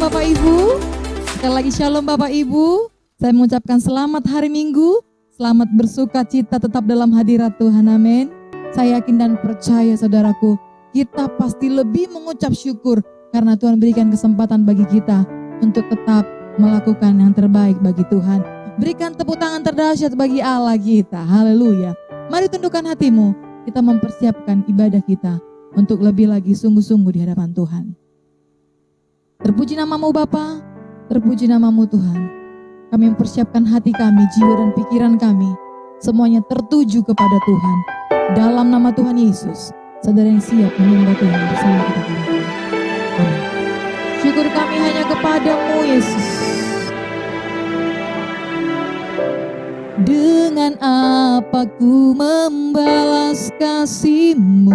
Bapak Ibu. Sekali lagi shalom Bapak Ibu. Saya mengucapkan selamat hari Minggu. Selamat bersuka cita tetap dalam hadirat Tuhan, amin. Saya yakin dan percaya saudaraku, kita pasti lebih mengucap syukur karena Tuhan berikan kesempatan bagi kita untuk tetap melakukan yang terbaik bagi Tuhan. Berikan tepuk tangan terdahsyat bagi Allah kita, haleluya. Mari tundukkan hatimu, kita mempersiapkan ibadah kita untuk lebih lagi sungguh-sungguh di hadapan Tuhan. Terpuji namamu Bapa, terpuji namamu Tuhan. Kami mempersiapkan hati kami, jiwa dan pikiran kami, semuanya tertuju kepada Tuhan. Dalam nama Tuhan Yesus, saudara yang siap menyembah Tuhan bersama kita. Amin. Syukur kami hanya kepadamu Yesus. Dengan apa ku membalas kasih-Mu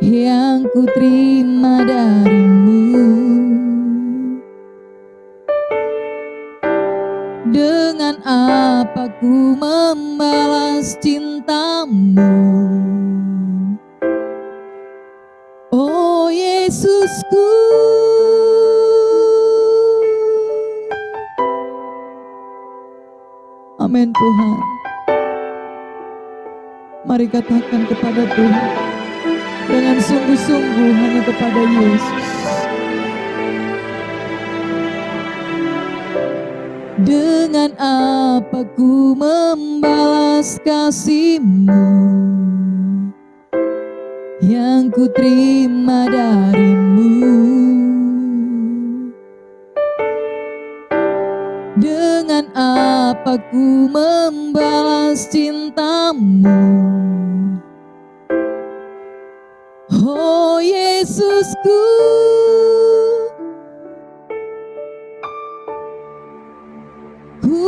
yang ku terima dari-Mu? Dengan apa ku membalas cinta-Mu? Oh Yesusku, amin Tuhan. Mari katakan kepada Tuhan dengan sungguh-sungguh hanya kepada Yesus. Dengan apa ku membalas kasih-Mu yang ku terima dari-Mu? Dengan apa ku membalas cinta-Mu? Oh Yesusku, ku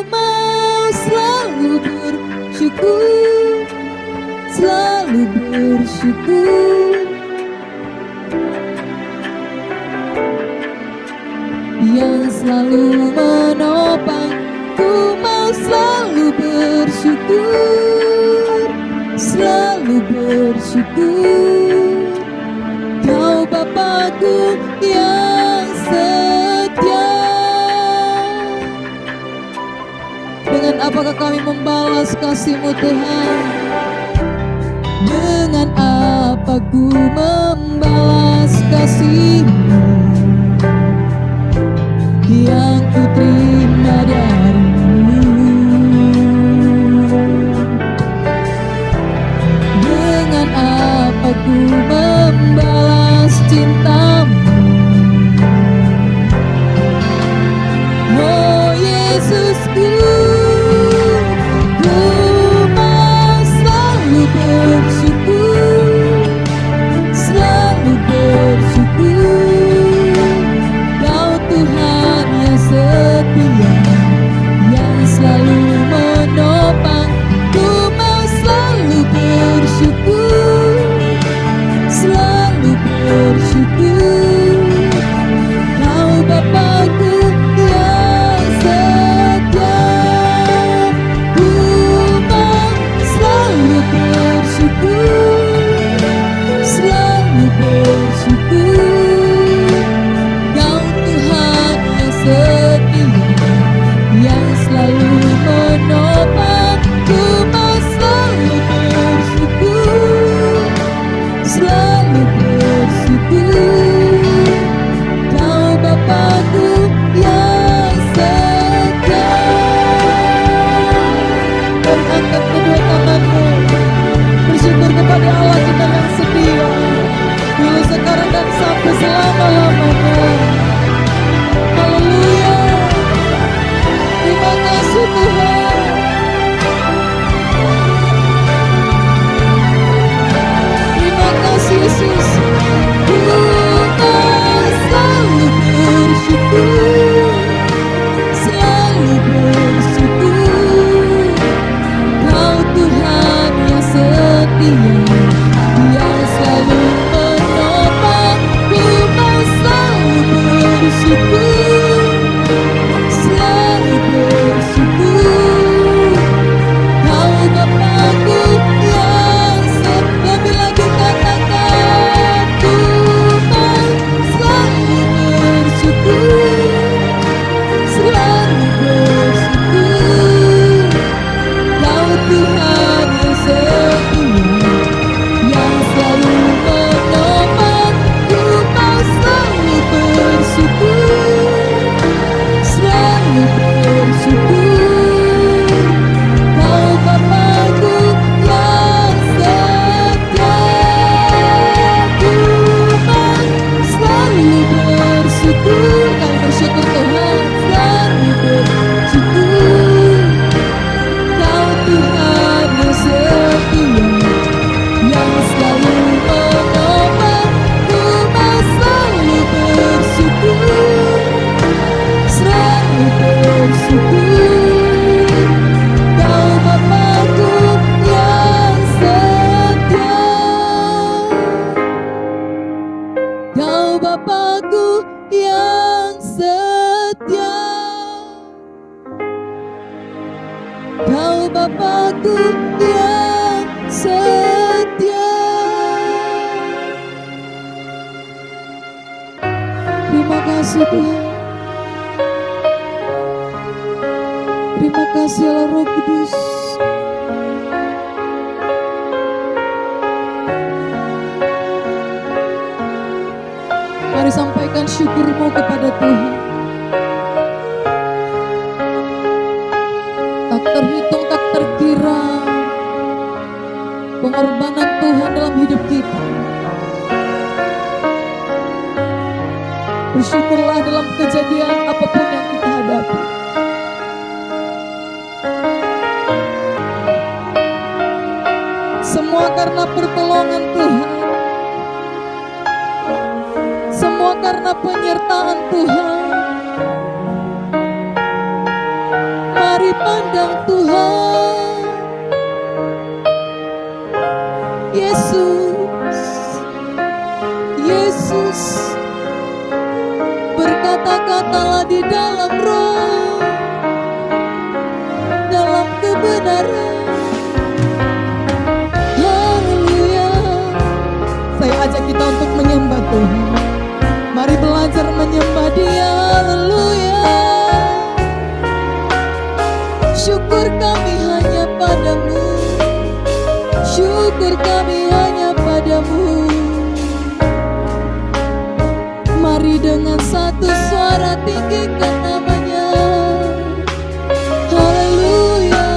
mau selalu bersyukur, selalu bersyukur. Yang selalu menopang, ku mau selalu bersyukur, selalu bersyukur. Kau Bapakku yang setia. Dengan apakah kami membalas kasih-Mu Tuhan? Dengan apa ku membalas kasih-Mu yang ku terima dari-Mu? Dengan apa ku membalas cinta-Mu? Oh Yesusku, ku mau selalu bersyukur, selalu bersyukur. Kau Tuhan yang setia. Kau Bapakku yang setia. Terima kasih Tuhan. Terima kasih Allah Roh Kudus. Mari sampaikan syukurmu kepada Tuhan. Tak terhitung, tak terkira pengorbanan Tuhan dalam hidup kita. Bersyukurlah dalam kejadian apapun yang kita hadapi. Semua karena pertolongan Tuhan. Semua karena penyertaan Tuhan. Mari pandang Tuhan. Yesus, Yesus, berkata-katalah di dalam roh, dalam kebenaran. Haleluya. Saya ajak kita untuk menyembah Tuhan. Mari belajar menyembah Dia. Haleluya. Syukur kami hanya padamu. Syukur kami hanya padamu. Mari dengan satu suara tinggikan namanya. Haleluya.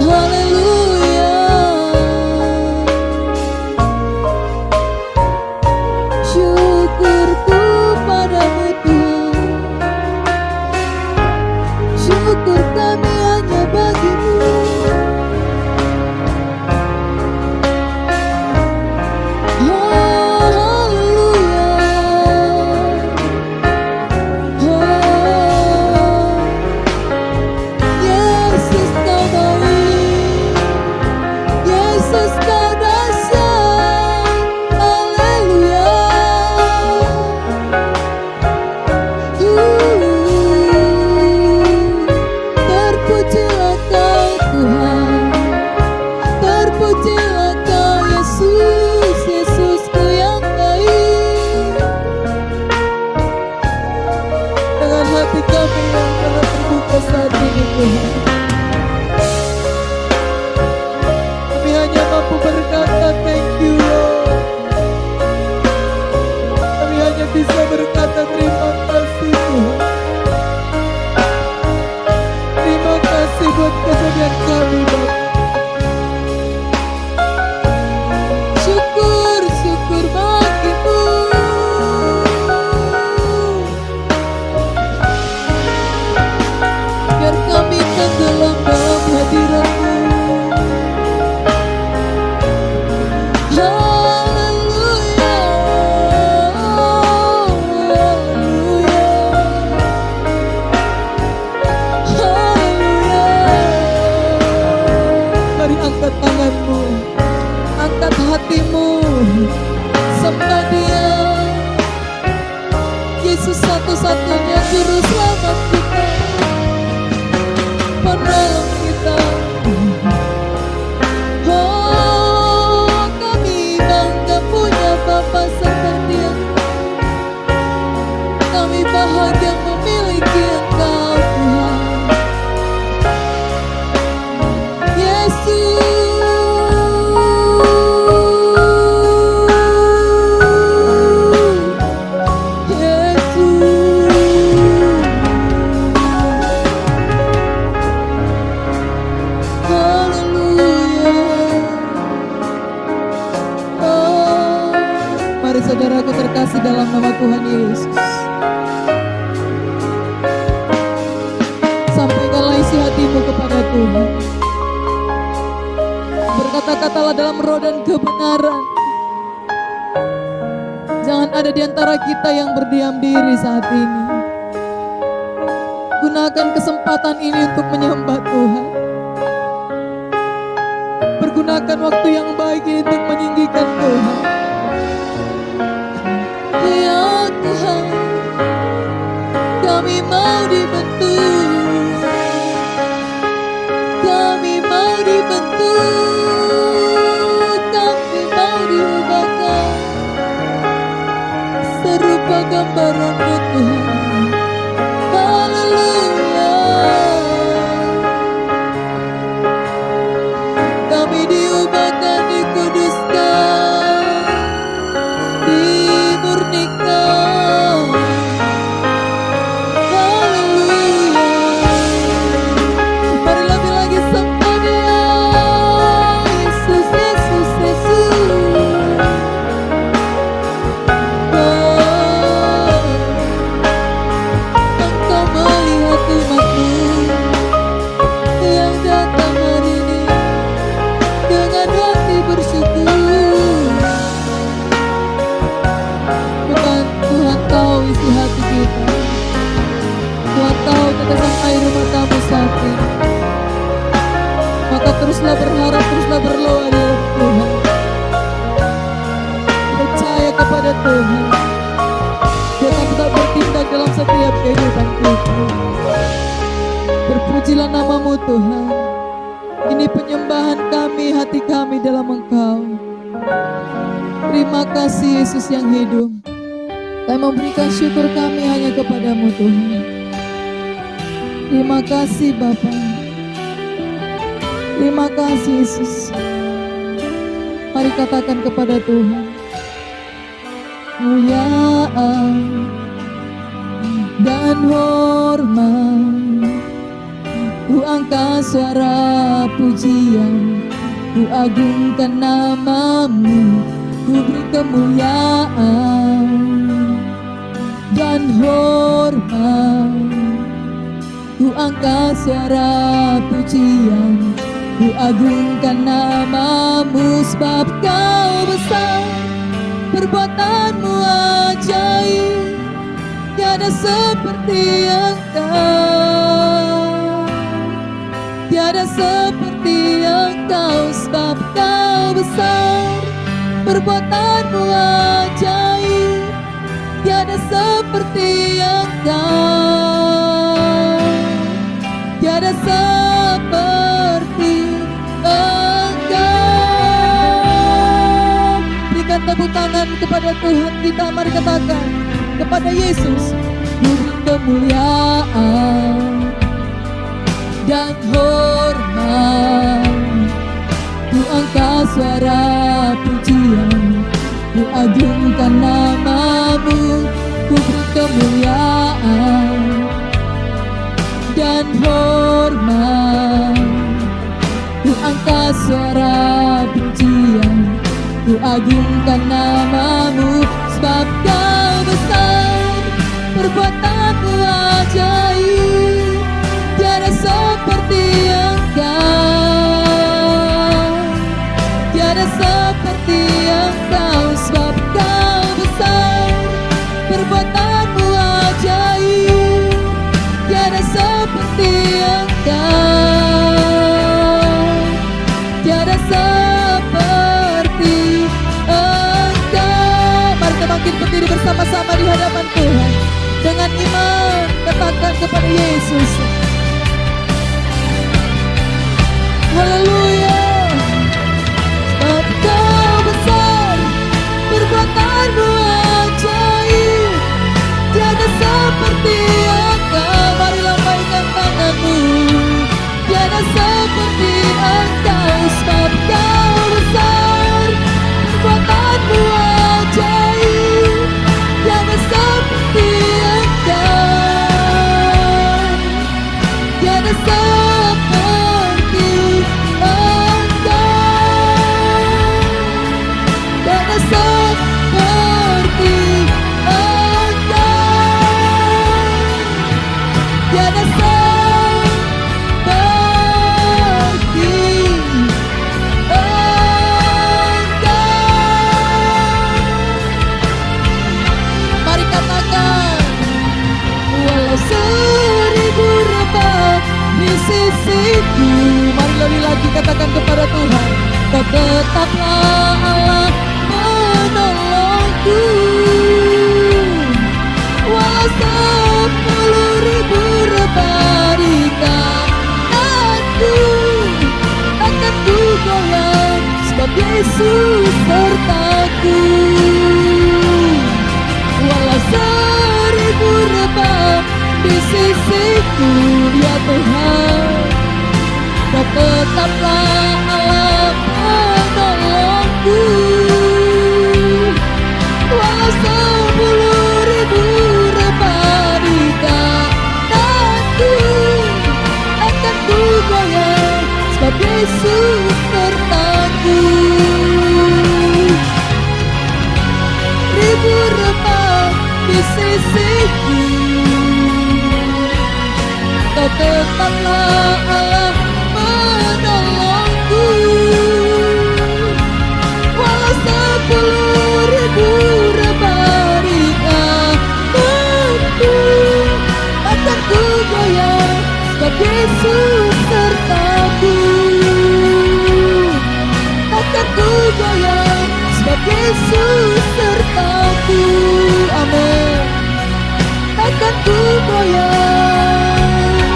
Haleluya. Syukurku padamu Tuhan. Syukur kami hanya bagimu. Kami hanya mampu berkata thank you Lord. Kami hanya bisa berkata terima kasih Tuhan. Terima kasih buat kesediaan kami Bapak. Syukur, syukur bagimu. Biar kami tenggelam dalam hadirat-Mu. Haleluya, haleluya, haleluya. Mari angkat tanganmu, angkat hatimu, sembah Dia. Yesus satu-satunya juru selamat kita, penolong kita. Oh, kami bangga punya Bapa seperti Engkau. Kami bahagia memiliki Engkau Tuhan. Yesus, saudaraku terkasih dalam nama Tuhan Yesus, sampaikanlah isi hatimu kepada Tuhan. Berkata-katalah dalam roh dan kebenaran. Jangan ada di antara kita yang berdiam diri saat ini. Gunakan kesempatan ini untuk menyembah Tuhan. Pergunakan waktu yang baik ini untuk meninggikan Tuhan. Ya Tuhan, kami mau dibentuk kami mau diubahkan serupa gambaran-Mu Tuhan. Haleluya. Kami diubahkan, dikuduskan, dimurnikan. Haleluya. Mari lebih lagi sembah Dia. Yesus, Yesus, Yesus. Engkau melihat umat-Mu yang datang hari ini dengan hati bersyukur. Tuhan tahu isi hati kita. Tuhan tahu tetesan air mata-Mu saat ini. Maka teruslah berharap, teruslah berdoa di dalam Tuhan. Percaya kepada Tuhan. Dia akan tetap bertindak dalam setiap kehidupan kita. Berpujilah nama-Mu Tuhan. Ini penyembahan kami, hati kami dalam Engkau. Terima kasih Yesus yang hidup. Kami memberikan syukur kami hanya kepada-Mu Tuhan. Terima kasih Bapa. Terima kasih Yesus. Mari katakan kepada Tuhan. Kemuliaan dan hormat, ku angkat suara pujian, ku agungkan nama-Mu, ku beri kemuliaan dan hormat, ku angkat suara pujian, ku agungkan nama-Mu, sebab Kau besar, perbuatan-Mu ajaib, tiada seperti Engkau, tiada seperti Engkau, sebab Kau besar, perbuatan-Mu ajaib, tiada seperti Engkau, tiada seperti Engkau. Berikan tepuk tangan kepada Tuhan kita. Mari katakan kepada Yesus. Beri kemuliaan dan hormat, ku angkat suara pujian, ku agungkan nama-Mu, ku beri kemuliaan dan hormat, ku angkat suara pujian, ku agungkan nama-Mu, sebab Kau besar, perbuatan-Mu ajaib, tiada seperti Engkau, tiada seperti Engkau, sebab Kau besar, perbuatan-Mu ajaib, tiada seperti Engkau, tiada seperti Engkau. Mari kita bangkit berdiri bersama-sama di hadapan Tuhan. Dengan iman katakan kepada Yesus. Haleluya. Sebab Kau besar, perbuatan-Mu ajaib, tiada seperti Engkau. Mari lambaikan tangan-Mu. Tiada seperti Engkau, sebab Kau besar, perbuatan-Mu ajaib, tiada seperti Engkau, tiada seperti Engkau, tiada seperti Engkau, tiada seperti Engkau. Mari katakan, walau 1000 rebah di sisiku. Mari lebih lagi katakan kepada Tuhan, Kau tetaplah Allah penolongku. Walau 10.000 rebah di kananku, akan ku Ya Tuhan, Kau tetaplah Allah penolongku. Walau 10.000 rebah di kakiku, akan ku goyang sebab Yesus sertaku. Ribu rebah di sisiku, Kau tetaplah Allah menolongku. Walau 10.000 rebah di kakiku, akan ku goyang sebab Yesus sertaku. Takkan ku goyang sebab Yesus sertaku. Amin. Takkan ku goyang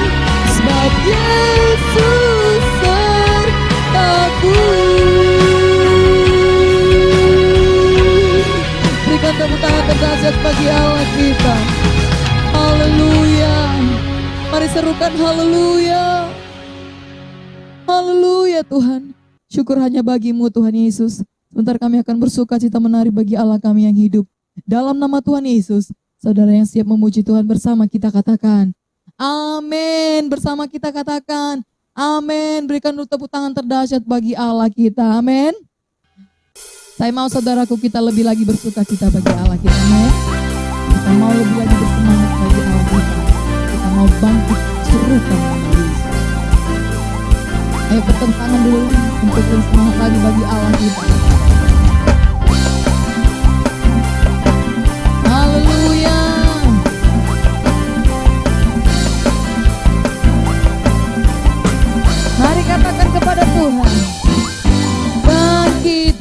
sebab Yesus sertaku. Berikan tepuk tangan terdahsyat bagi Allah kita. Haleluya. Mari serukan haleluya. Haleluya Tuhan. Syukur hanya bagimu Tuhan Yesus. Sebentar kami akan bersuka cita menari bagi Allah kami yang hidup. Dalam nama Tuhan Yesus, saudara yang siap memuji Tuhan bersama kita katakan amin. Bersama kita katakan amin. Berikan dulu tepuk tangan terdahsyat bagi Allah kita. Amin. Saya mau saudaraku kita lebih lagi bersuka cita bagi Allah kita. Amin. Kita mau lebih lagi bersemangat bagi Allah kita. Kita mau bangkit serukan nama Yesus. Ayo bertepuk tangan dulu untuk bersemangat lagi bagi Allah kita. Haleluya. Mari katakan kepada Tuhan, bangkit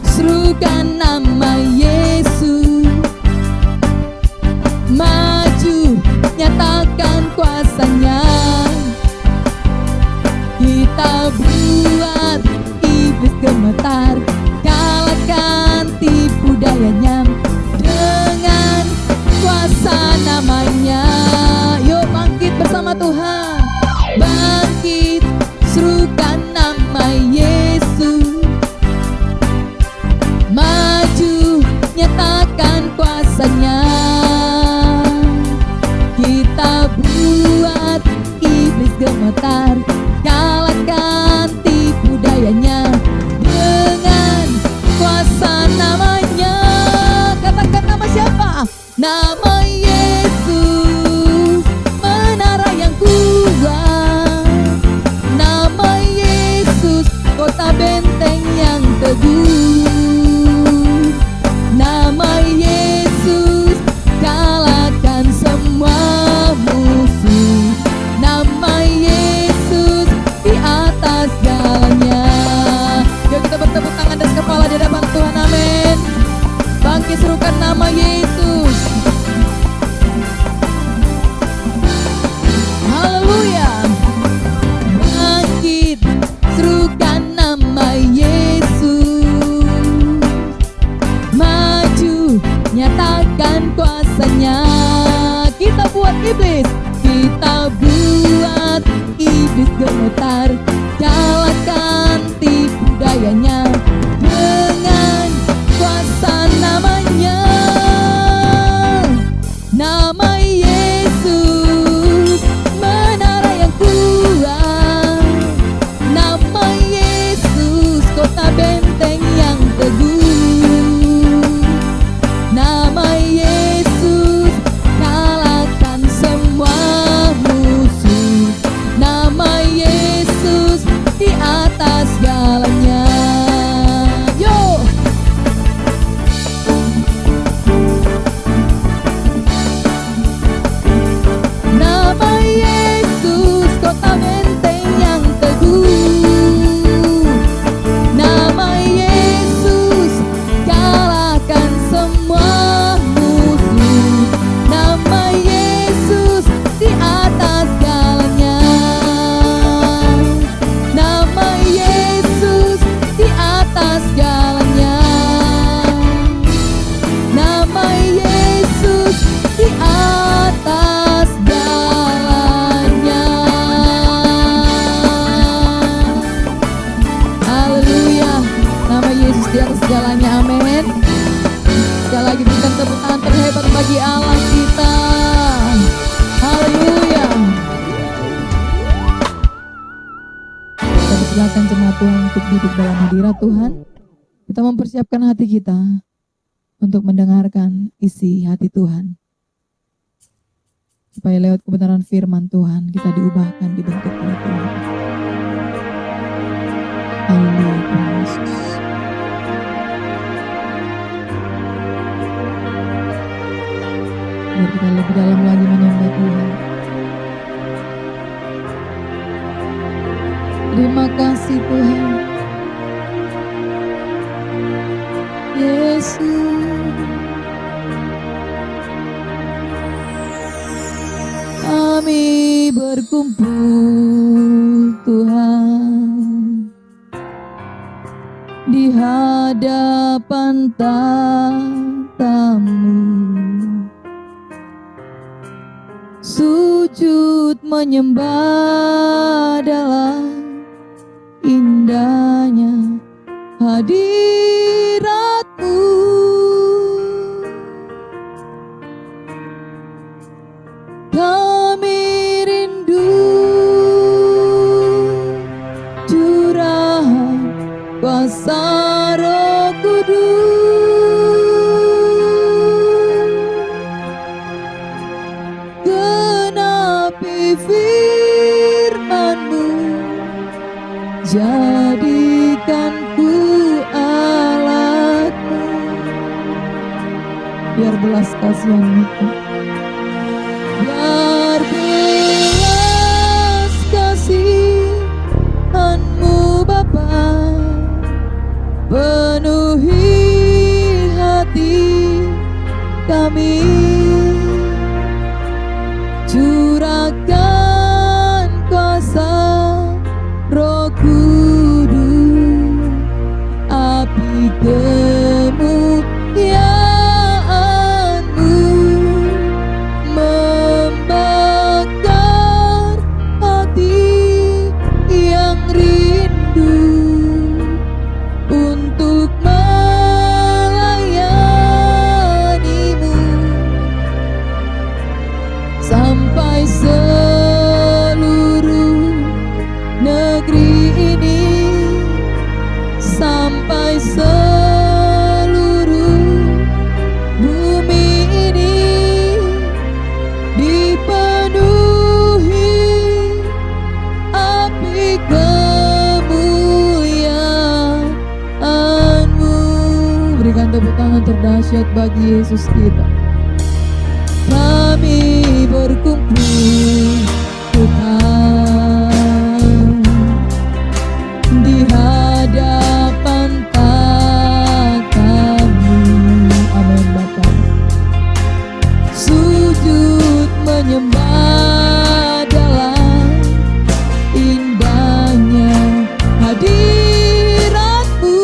serukan nama Yesus, maju nyatakan kuasanya. Kita buat iblis gemetar, kalahkan tipu dayanya dengan kuasa namanya. Yuk bangkit bersama Tuhan, bangkit serukan nama Yesus, maju nyatakan kuasanya. Kita buat iblis gemetar, kalahkan tipu dayanya dengan kuasa namanya. Katakan nama siapa? Nama Yesus, menara yang kuat. Nama Yesus, kota benteng yang teguh. Nama Yesus, kalahkan semua musuh. Nama Yesus, Tuhan untuk duduk dalam hadirat Tuhan. Kita mempersiapkan hati kita untuk mendengarkan isi hati Tuhan. Supaya lewat kebenaran firman Tuhan kita diubahkan, dibentuk oleh Tuhan. Haleluya Tuhan Yesus. Biar kita lebih dalam lagi menyembah Tuhan. Terima kasih Tuhan. Yesus. Kami berkumpul Tuhan di hadapan tahta-Mu, sujud menyembah dalam indahnya hadirat-Mu. Kami rindu curahan kuasa Roh Kudus, genapi firman-Mu, jadikan ku alat-Mu. Biar belas kasihan-Mu, biar belas kasihan-Mu Bapa penuhi hati kami, curahkan kuasa Roh Kudus, api kemuliaan-Mu membakar hati yang rindu untuk melayani-Mu, sampai seluruh negeri ini, sampai seluruh bumi ini dipenuhi api kemuliaan-Mu. Berikan tepuk tangan terdahsyat bagi Yesus kita. Kami berkumpul Tuhan di hadapan tahta-Mu. Amin Bapa. Sujud menyembah dalam indahnya hadirat-Mu.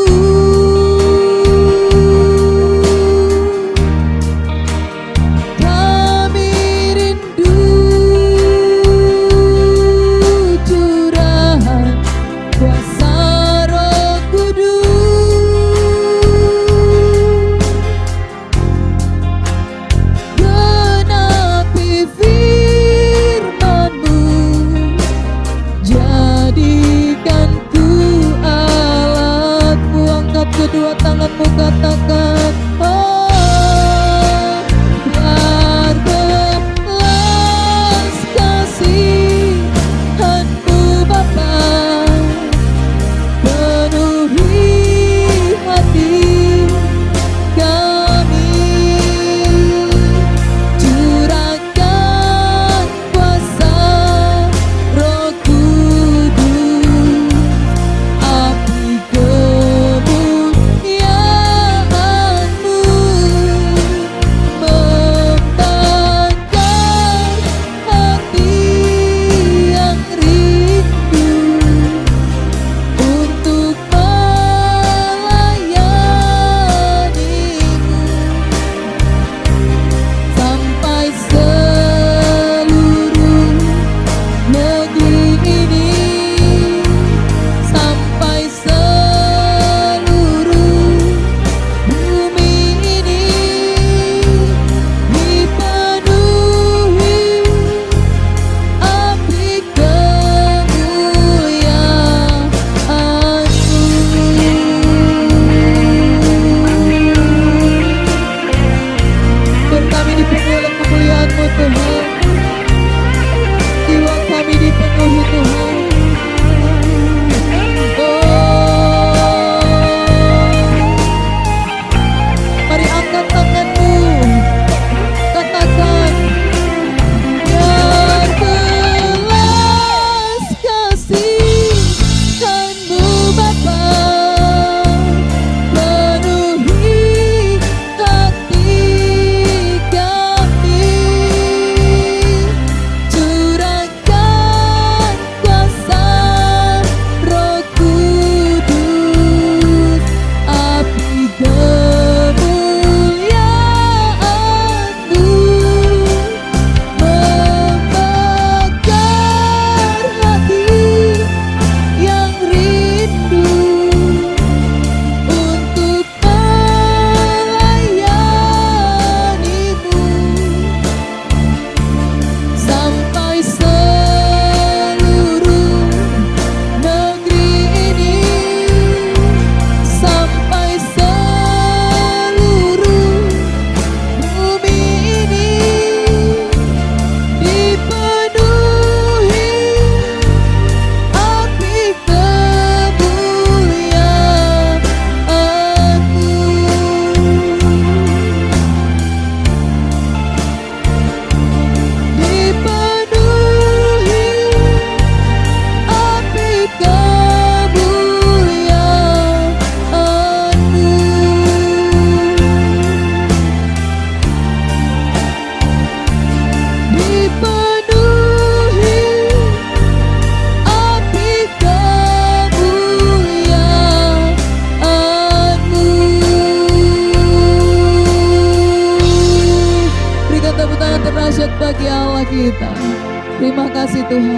Kami rindu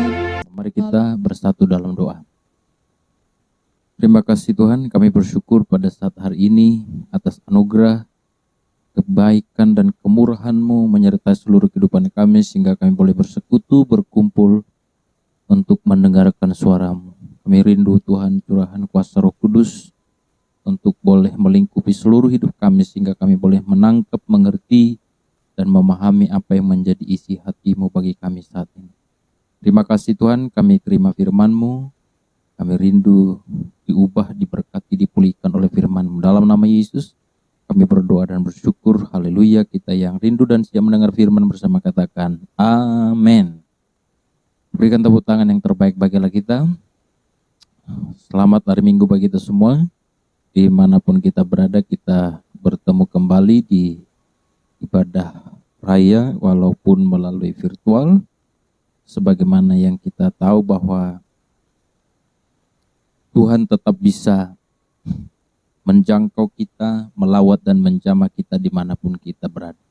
Tuhan. Mari kita bersatu dalam doa. Terima kasih Tuhan, kami bersyukur pada saat hari ini atas anugerah, kebaikan dan kemurahan-Mu menyertai seluruh kehidupan kami sehingga kami boleh bersekutu, berkumpul untuk mendengarkan suara-Mu. Kami rindu Tuhan curahan kuasa Roh Kudus untuk boleh melingkupi seluruh hidup kami sehingga kami boleh menangkap, mengerti dan memahami apa yang menjadi isi hati-Mu bagi kami saat ini. Terima kasih Tuhan, kami terima firman-Mu, kami rindu diubah, diberkati, dipulihkan oleh firman-Mu. Dalam nama Yesus, kami berdoa dan bersyukur, haleluya. Kita yang rindu dan siap mendengar firman bersama katakan, amin. Berikan tepuk tangan yang terbaik bagi kita. Selamat hari Minggu bagi kita semua. Dimanapun kita berada, kita bertemu kembali di ibadah raya, walaupun melalui virtual. Sebagaimana yang kita tahu bahwa Tuhan tetap bisa menjangkau kita, melawat dan menjamah kita dimanapun kita berada.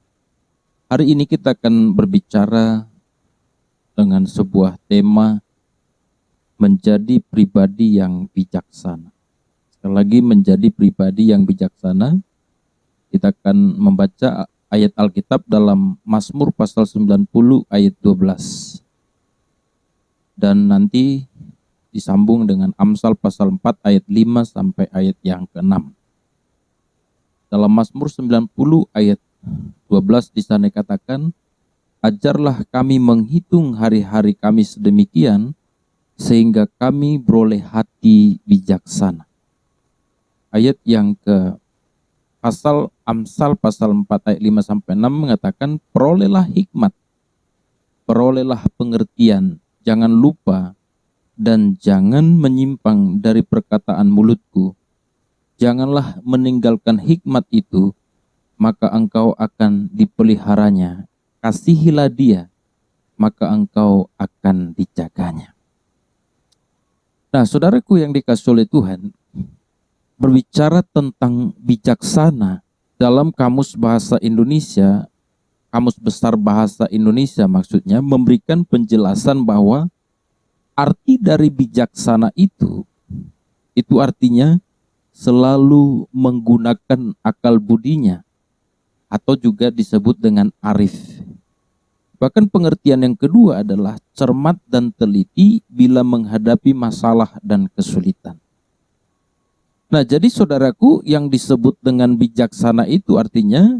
Hari ini kita akan berbicara dengan sebuah tema menjadi pribadi yang bijaksana. Sekali lagi, menjadi pribadi yang bijaksana. Kita akan membaca ayat Alkitab dalam Mazmur pasal 90 ayat 12. Dan nanti disambung dengan Amsal pasal 4 ayat 5 sampai ayat yang ke-6. Dalam Mazmur 90 ayat 12 di sana dikatakan, ajarlah kami menghitung hari-hari kami sedemikian, sehingga kami beroleh hati bijaksana. Ayat yang ke Amsal pasal 4 ayat 5 sampai 6 mengatakan, perolehlah hikmat, perolehlah pengertian, jangan lupa dan jangan menyimpang dari perkataan mulutku. Janganlah meninggalkan hikmat itu, maka engkau akan dipeliharanya. Kasihilah dia, maka engkau akan dijaganya. Nah, saudaraku yang dikasihi oleh Tuhan, berbicara tentang bijaksana dalam Kamus Bahasa Indonesia, Kamus Besar Bahasa Indonesia maksudnya memberikan penjelasan bahwa arti dari bijaksana itu artinya selalu menggunakan akal budinya atau juga disebut dengan arif. Bahkan pengertian yang kedua adalah cermat dan teliti bila menghadapi masalah dan kesulitan. Nah, jadi saudaraku, yang disebut dengan bijaksana itu artinya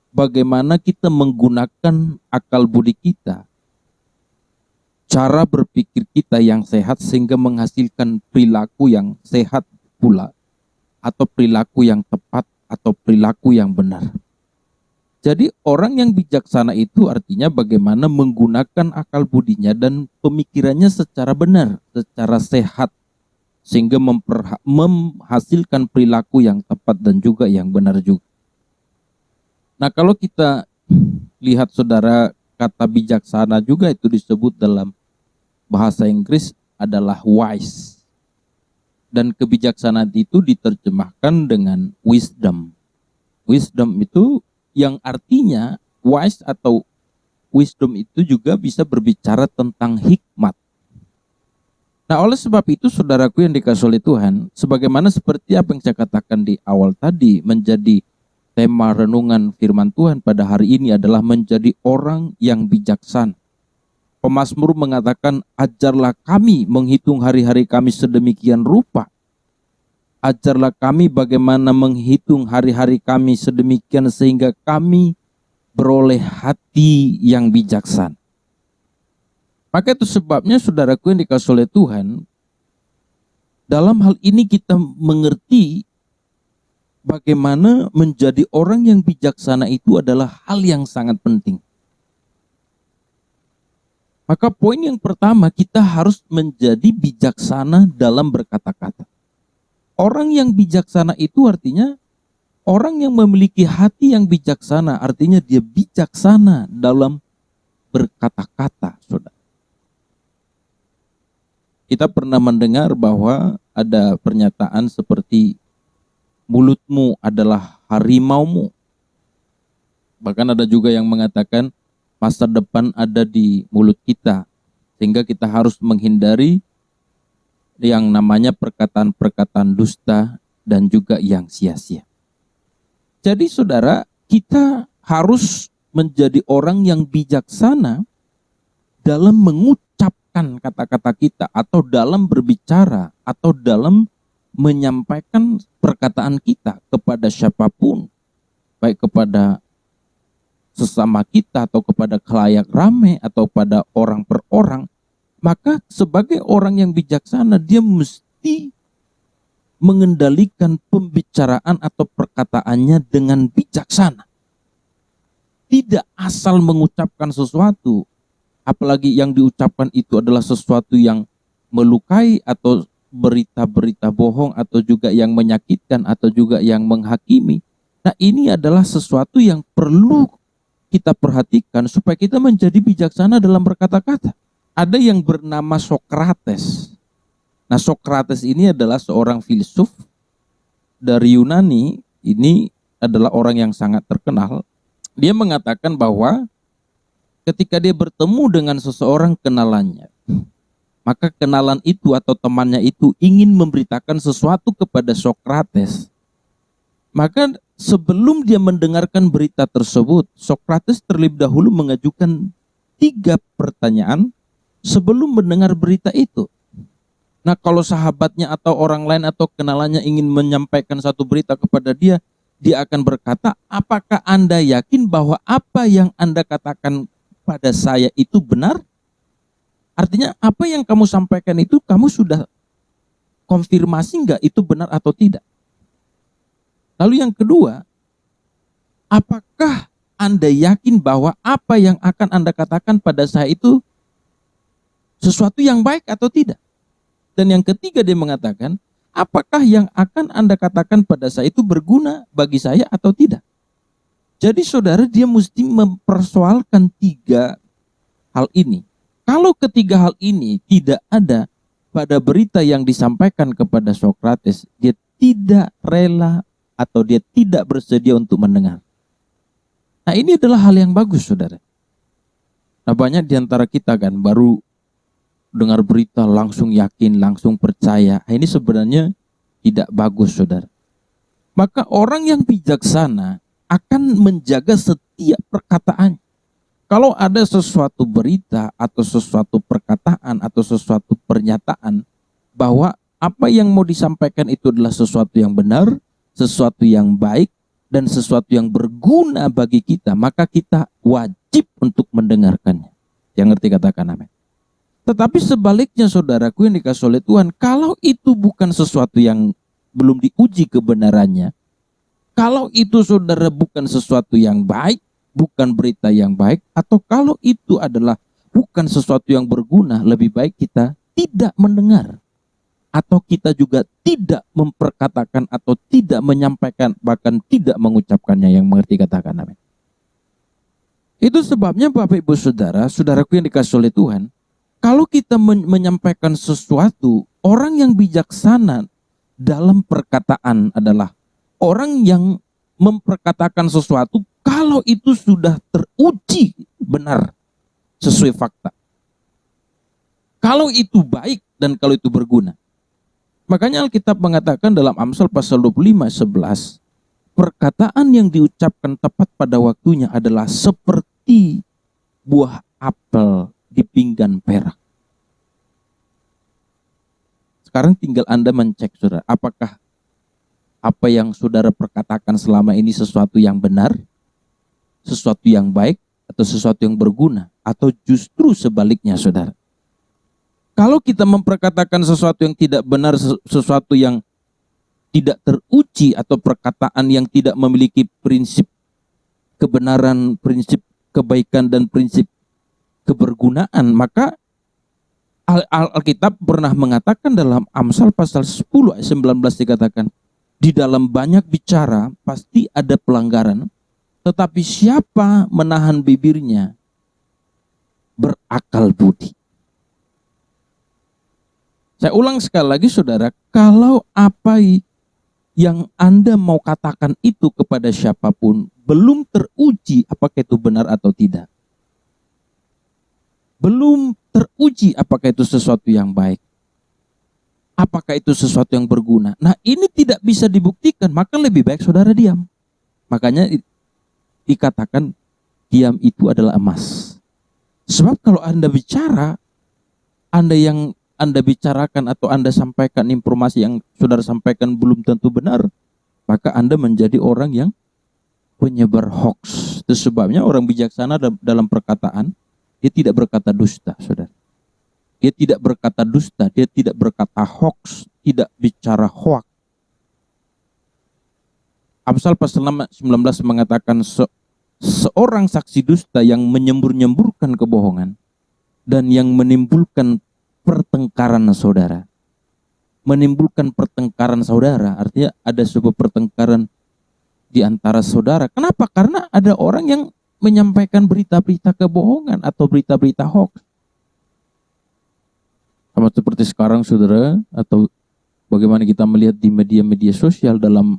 bagaimana kita menggunakan akal budi kita, cara berpikir kita yang sehat sehingga menghasilkan perilaku yang sehat pula, atau perilaku yang tepat, atau perilaku yang benar. Jadi orang yang bijaksana itu artinya bagaimana menggunakan akal budinya dan pemikirannya secara benar, secara sehat, sehingga menghasilkan perilaku yang tepat dan juga yang benar juga. Nah, kalau kita lihat saudara, kata bijaksana juga itu disebut dalam bahasa Inggris adalah wise. Dan kebijaksanaan itu diterjemahkan dengan wisdom. Wisdom itu yang artinya wise atau wisdom itu juga bisa berbicara tentang hikmat. Nah, oleh sebab itu saudaraku yang dikasihi oleh Tuhan, sebagaimana seperti apa yang saya katakan di awal tadi, menjadi tema renungan firman Tuhan pada hari ini adalah menjadi orang yang bijaksana. Pemazmur mengatakan, ajarlah kami menghitung hari-hari kami sedemikian rupa. Ajarlah kami bagaimana menghitung hari-hari kami sedemikian sehingga kami beroleh hati yang bijaksana. Maka itu sebabnya saudaraku yang dikasihi oleh Tuhan, dalam hal ini kita mengerti bagaimana menjadi orang yang bijaksana itu adalah hal yang sangat penting. Maka poin yang pertama, kita harus menjadi bijaksana dalam berkata-kata. Orang yang bijaksana itu artinya orang yang memiliki hati yang bijaksana, artinya dia bijaksana dalam berkata-kata, saudara. Kita pernah mendengar bahwa ada pernyataan seperti mulutmu adalah harimaumu. Bahkan ada juga yang mengatakan masa depan ada di mulut kita. Sehingga kita harus menghindari yang namanya perkataan-perkataan dusta dan juga yang sia-sia. Jadi saudara, kita harus menjadi orang yang bijaksana dalam mengucapkan kata-kata kita, atau dalam berbicara, atau dalam menyampaikan perkataan kita kepada siapapun, baik kepada sesama kita atau kepada khalayak ramai atau pada orang per orang. Maka sebagai orang yang bijaksana, dia mesti mengendalikan pembicaraan atau perkataannya dengan bijaksana. Tidak asal mengucapkan sesuatu, apalagi yang diucapkan itu adalah sesuatu yang melukai atau berita-berita bohong atau juga yang menyakitkan atau juga yang menghakimi. Nah, ini adalah sesuatu yang perlu kita perhatikan supaya kita menjadi bijaksana dalam berkata-kata. Ada yang bernama Sokrates. Nah, Sokrates ini adalah seorang filsuf dari Yunani. Ini adalah orang yang sangat terkenal. Dia mengatakan bahwa ketika dia bertemu dengan seseorang kenalannya, maka kenalan itu atau temannya itu ingin memberitakan sesuatu kepada Sokrates. Maka sebelum dia mendengarkan berita tersebut, Sokrates terlebih dahulu mengajukan 3 pertanyaan sebelum mendengar berita itu. Nah, kalau sahabatnya atau orang lain atau kenalannya ingin menyampaikan satu berita kepada dia, dia akan berkata, apakah Anda yakin bahwa apa yang Anda katakan pada saya itu benar? Artinya apa yang kamu sampaikan itu kamu sudah konfirmasi enggak itu benar atau tidak? Lalu yang kedua, apakah Anda yakin bahwa apa yang akan Anda katakan pada saya itu sesuatu yang baik atau tidak? Dan yang ketiga dia mengatakan, apakah yang akan Anda katakan pada saya itu berguna bagi saya atau tidak? Jadi saudara, dia mesti mempersoalkan 3 hal ini. Kalau ketiga hal ini tidak ada pada berita yang disampaikan kepada Sokrates, dia tidak rela atau dia tidak bersedia untuk mendengar. Nah, ini adalah hal yang bagus, saudara. Nah, banyak di antara kita kan baru dengar berita langsung yakin, langsung percaya. Nah, ini sebenarnya tidak bagus, saudara. Maka orang yang bijaksana akan menjaga setiap perkataan. Kalau ada sesuatu berita atau sesuatu perkataan atau sesuatu pernyataan bahwa apa yang mau disampaikan itu adalah sesuatu yang benar, sesuatu yang baik, dan sesuatu yang berguna bagi kita, maka kita wajib untuk mendengarkannya. Yang ngerti katakan amin. Tetapi sebaliknya saudaraku yang dikasih oleh Tuhan, kalau itu bukan sesuatu yang belum diuji kebenarannya, kalau itu saudara bukan sesuatu yang baik, bukan berita yang baik, atau kalau itu adalah bukan sesuatu yang berguna, lebih baik kita tidak mendengar. Atau kita juga tidak memperkatakan atau tidak menyampaikan, bahkan tidak mengucapkannya. Yang mengerti katakan amin. Itu sebabnya Bapak Ibu Saudara, saudaraku yang dikasih oleh Tuhan, kalau kita menyampaikan sesuatu, orang yang bijaksana dalam perkataan adalah orang yang memperkatakan sesuatu kalau itu sudah teruji benar sesuai fakta. Kalau itu baik dan kalau itu berguna. Makanya Alkitab mengatakan dalam Amsal pasal 25:11, perkataan yang diucapkan tepat pada waktunya adalah seperti buah apel di pinggan perak. Sekarang tinggal Anda mencek, saudara, apakah apa yang saudara perkatakan selama ini sesuatu yang benar, sesuatu yang baik, atau sesuatu yang berguna, atau justru sebaliknya, saudara. Kalau kita memperkatakan sesuatu yang tidak benar, sesuatu yang tidak teruji, atau perkataan yang tidak memiliki prinsip kebenaran, prinsip kebaikan, dan prinsip kebergunaan, maka Alkitab pernah mengatakan dalam Amsal pasal 10 ayat 19 dikatakan, di dalam banyak bicara pasti ada pelanggaran, tetapi siapa menahan bibirnya berakal budi. Saya ulang sekali lagi saudara, kalau apa yang Anda mau katakan itu kepada siapapun belum teruji apakah itu benar atau tidak, belum teruji apakah itu sesuatu yang baik, apakah itu sesuatu yang berguna. Nah, ini tidak bisa dibuktikan, maka lebih baik saudara diam. Makanya dikatakan diam itu adalah emas. Sebab kalau Anda bicara, Anda bicarakan atau Anda sampaikan informasi yang saudara sampaikan belum tentu benar, maka Anda menjadi orang yang penyebar hoax. Itu sebabnya orang bijaksana dalam perkataan, dia tidak berkata dusta, saudara. Dia tidak berkata dusta, dia tidak berkata hoax, tidak bicara hoax. Amsal pasal 19 mengatakan seorang saksi dusta yang menyembur-nyemburkan kebohongan dan yang menimbulkan pertengkaran saudara. Menimbulkan pertengkaran saudara, artinya ada sebuah pertengkaran di antara saudara. Kenapa? Karena ada orang yang menyampaikan berita-berita kebohongan atau berita-berita hoax. Sama seperti sekarang saudara, atau bagaimana kita melihat di media-media sosial dalam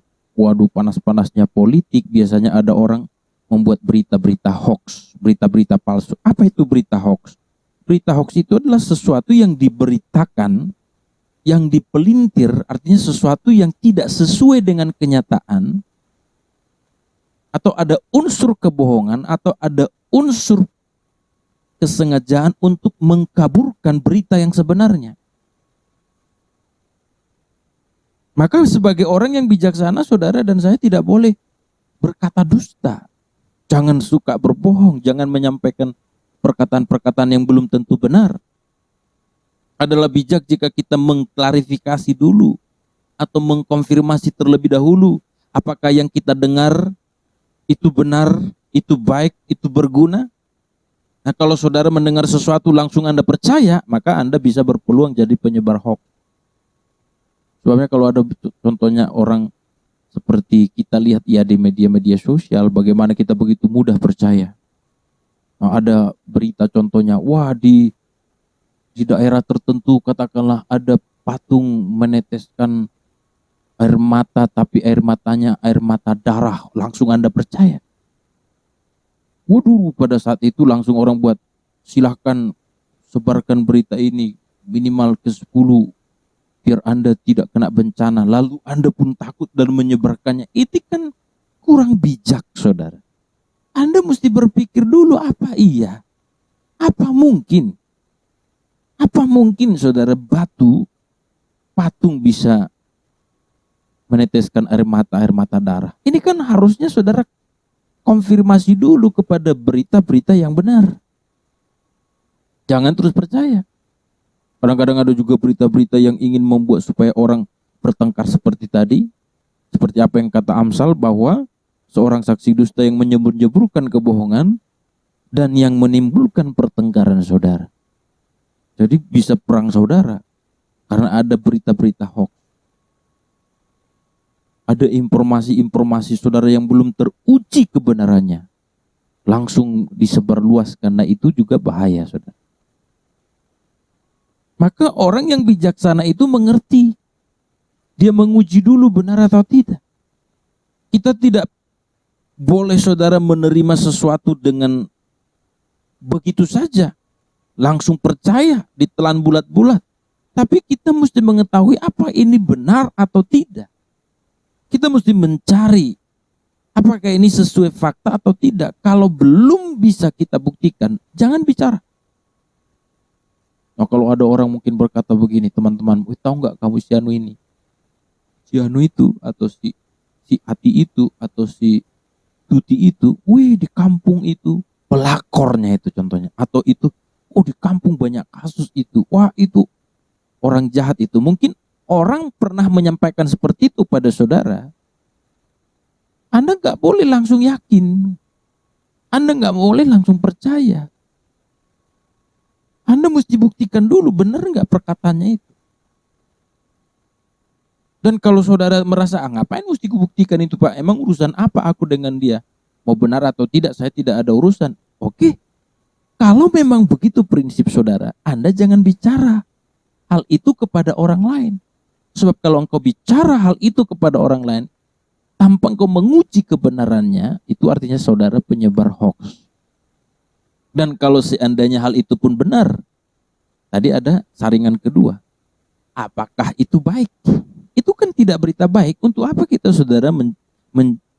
panas-panasnya politik, biasanya ada orang membuat berita-berita hoax, berita-berita palsu. Apa itu berita hoax? Berita hoax itu adalah sesuatu yang diberitakan, yang dipelintir, artinya sesuatu yang tidak sesuai dengan kenyataan, atau ada unsur kebohongan, atau ada unsur kesengajaan untuk mengkaburkan berita yang sebenarnya. Maka sebagai orang yang bijaksana, saudara dan saya tidak boleh berkata dusta. Jangan suka berbohong, jangan menyampaikan perkataan-perkataan yang belum tentu benar. Adalah bijak jika kita mengklarifikasi dulu atau mengkonfirmasi terlebih dahulu apakah yang kita dengar itu benar, itu baik, itu berguna. Nah, kalau saudara mendengar sesuatu langsung Anda percaya, maka Anda bisa berpeluang jadi penyebar hoax. Sebabnya kalau ada contohnya orang seperti kita lihat ya di media-media sosial, bagaimana kita begitu mudah percaya. Nah, ada berita contohnya, wah di daerah tertentu katakanlah ada patung meneteskan air mata, tapi air matanya air mata darah, langsung Anda percaya. Waduh, pada saat itu langsung orang buat, silahkan sebarkan berita ini minimal ke 10 biar Anda tidak kena bencana. Lalu Anda pun takut dan menyebarkannya. Itu kan kurang bijak, saudara. Anda mesti berpikir dulu, apa iya? Apa mungkin? Apa mungkin, saudara, patung bisa meneteskan air mata darah? Ini kan harusnya saudara konfirmasi dulu kepada berita-berita yang benar. Jangan terus percaya. Kadang-kadang ada juga berita-berita yang ingin membuat supaya orang bertengkar seperti tadi. Seperti apa yang kata Amsal, bahwa seorang saksi dusta yang menyembur-nyeburkan kebohongan dan yang menimbulkan pertengkaran saudara. Jadi bisa perang saudara karena ada berita-berita hoax. Ada informasi-informasi saudara yang belum teruji kebenarannya, langsung disebarluaskan. Nah, itu juga bahaya, saudara. Maka orang yang bijaksana itu mengerti. Dia menguji dulu benar atau tidak. Kita tidak boleh, saudara, menerima sesuatu dengan begitu saja, langsung percaya, ditelan bulat-bulat. Tapi kita mesti mengetahui apa ini benar atau tidak. Kita mesti mencari apakah ini sesuai fakta atau tidak. Kalau belum bisa kita buktikan, jangan bicara. Nah, kalau ada orang mungkin berkata begini, teman-teman, tahu nggak kamu si Anu ini? Si Anu itu, atau si Ati itu, atau si Tuti itu, di kampung itu, pelakornya itu contohnya. Atau itu, di kampung banyak kasus itu. Wah, itu orang jahat itu. Mungkin orang pernah menyampaikan seperti itu pada saudara. Anda nggak boleh langsung yakin. Anda nggak boleh langsung percaya. Anda mesti buktikan dulu benar nggak perkataannya itu. Dan kalau saudara merasa, ngapain mesti kubuktikan itu Pak? Emang urusan apa aku dengan dia? Mau benar atau tidak, saya tidak ada urusan. Oke, kalau memang begitu prinsip saudara, Anda jangan bicara hal itu kepada orang lain. Sebab kalau engkau bicara hal itu kepada orang lain, tanpa engkau menguji kebenarannya, itu artinya saudara penyebar hoax. Dan kalau seandainya hal itu pun benar, tadi ada saringan kedua. Apakah itu baik? Itu kan tidak berita baik. Untuk apa kita saudara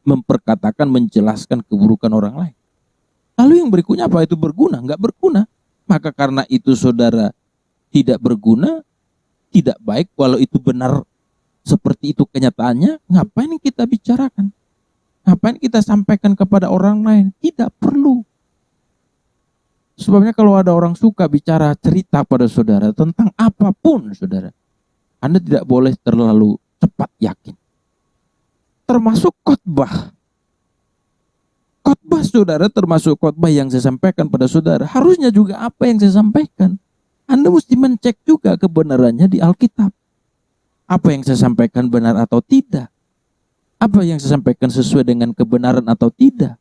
memperkatakan, menjelaskan keburukan orang lain? Lalu yang berikutnya, apa itu berguna? Enggak berguna. Maka karena itu saudara tidak berguna, tidak baik, walau itu benar seperti itu kenyataannya, ngapain kita bicarakan? Ngapain kita sampaikan kepada orang lain? Tidak perlu. Sebabnya kalau ada orang suka bicara cerita pada saudara tentang apapun saudara, Anda tidak boleh terlalu cepat yakin. Termasuk khotbah. Khotbah saudara termasuk khotbah yang saya sampaikan pada saudara. Harusnya juga apa yang saya sampaikan, Anda mesti mencek juga kebenarannya di Alkitab. Apa yang saya sampaikan benar atau tidak? Apa yang saya sampaikan sesuai dengan kebenaran atau tidak?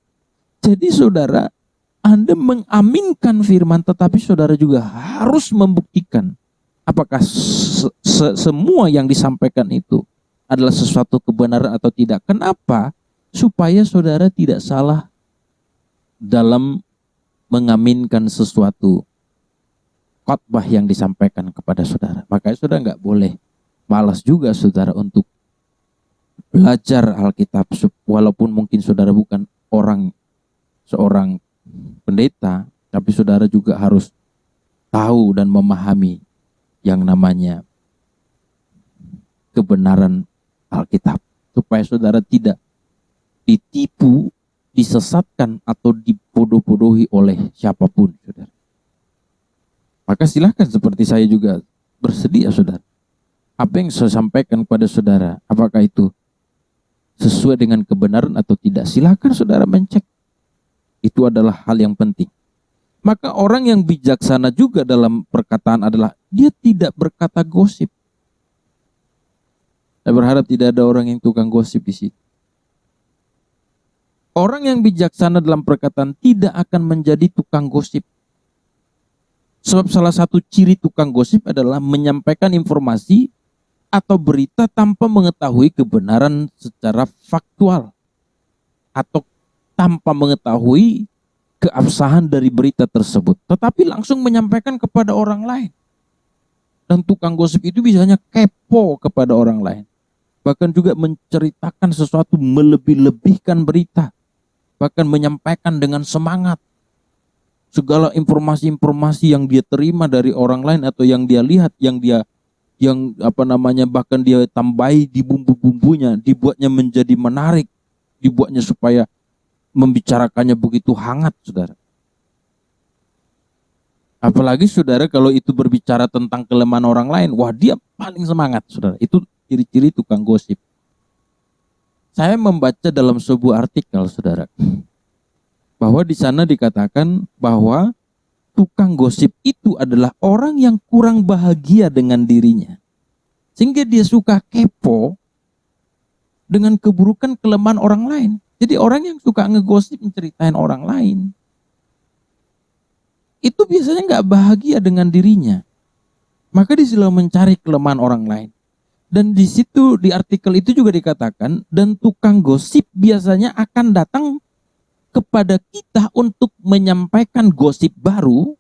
Jadi saudara, Anda mengaminkan firman, tetapi saudara juga harus membuktikan apakah semua yang disampaikan itu adalah sesuatu kebenaran atau tidak. Kenapa? Supaya saudara tidak salah dalam mengaminkan sesuatu khotbah yang disampaikan kepada saudara. Makanya saudara nggak boleh malas juga saudara untuk belajar Alkitab, walaupun mungkin saudara bukan seorang pendeta, tapi saudara juga harus tahu dan memahami yang namanya kebenaran Alkitab, supaya saudara tidak ditipu, disesatkan atau dibodoh-bodohi oleh siapapun saudara. Maka silahkan, seperti saya juga bersedia saudara, apa yang saya sampaikan kepada saudara, apakah itu sesuai dengan kebenaran atau tidak, silahkan saudara mencek. Itu adalah hal yang penting. Maka orang yang bijaksana juga dalam perkataan adalah dia tidak berkata gosip. Saya berharap tidak ada orang yang tukang gosip di sini. Orang yang bijaksana dalam perkataan tidak akan menjadi tukang gosip. Sebab salah satu ciri tukang gosip adalah menyampaikan informasi atau berita tanpa mengetahui kebenaran secara faktual, atau tanpa mengetahui keabsahan dari berita tersebut, tetapi langsung menyampaikan kepada orang lain. Dan tukang gosip itu biasanya kepo kepada orang lain, bahkan juga menceritakan sesuatu, melebih-lebihkan berita, bahkan menyampaikan dengan semangat segala informasi-informasi yang dia terima dari orang lain atau yang dia lihat, bahkan dia tambahi di bumbu-bumbunya, dibuatnya menjadi menarik, dibuatnya supaya membicarakannya begitu hangat saudara. Apalagi saudara kalau itu berbicara tentang kelemahan orang lain, wah dia paling semangat saudara. Itu ciri-ciri tukang gosip. Saya membaca dalam sebuah artikel saudara, bahwa di sana dikatakan bahwa tukang gosip itu adalah orang yang kurang bahagia dengan dirinya, sehingga dia suka kepo dengan keburukan kelemahan orang lain. Jadi orang yang suka ngegosip, menceritain orang lain, itu biasanya nggak bahagia dengan dirinya. Maka dia selalu mencari kelemahan orang lain. Dan di situ, di artikel itu juga dikatakan, dan tukang gosip biasanya akan datang kepada kita untuk menyampaikan gosip baru.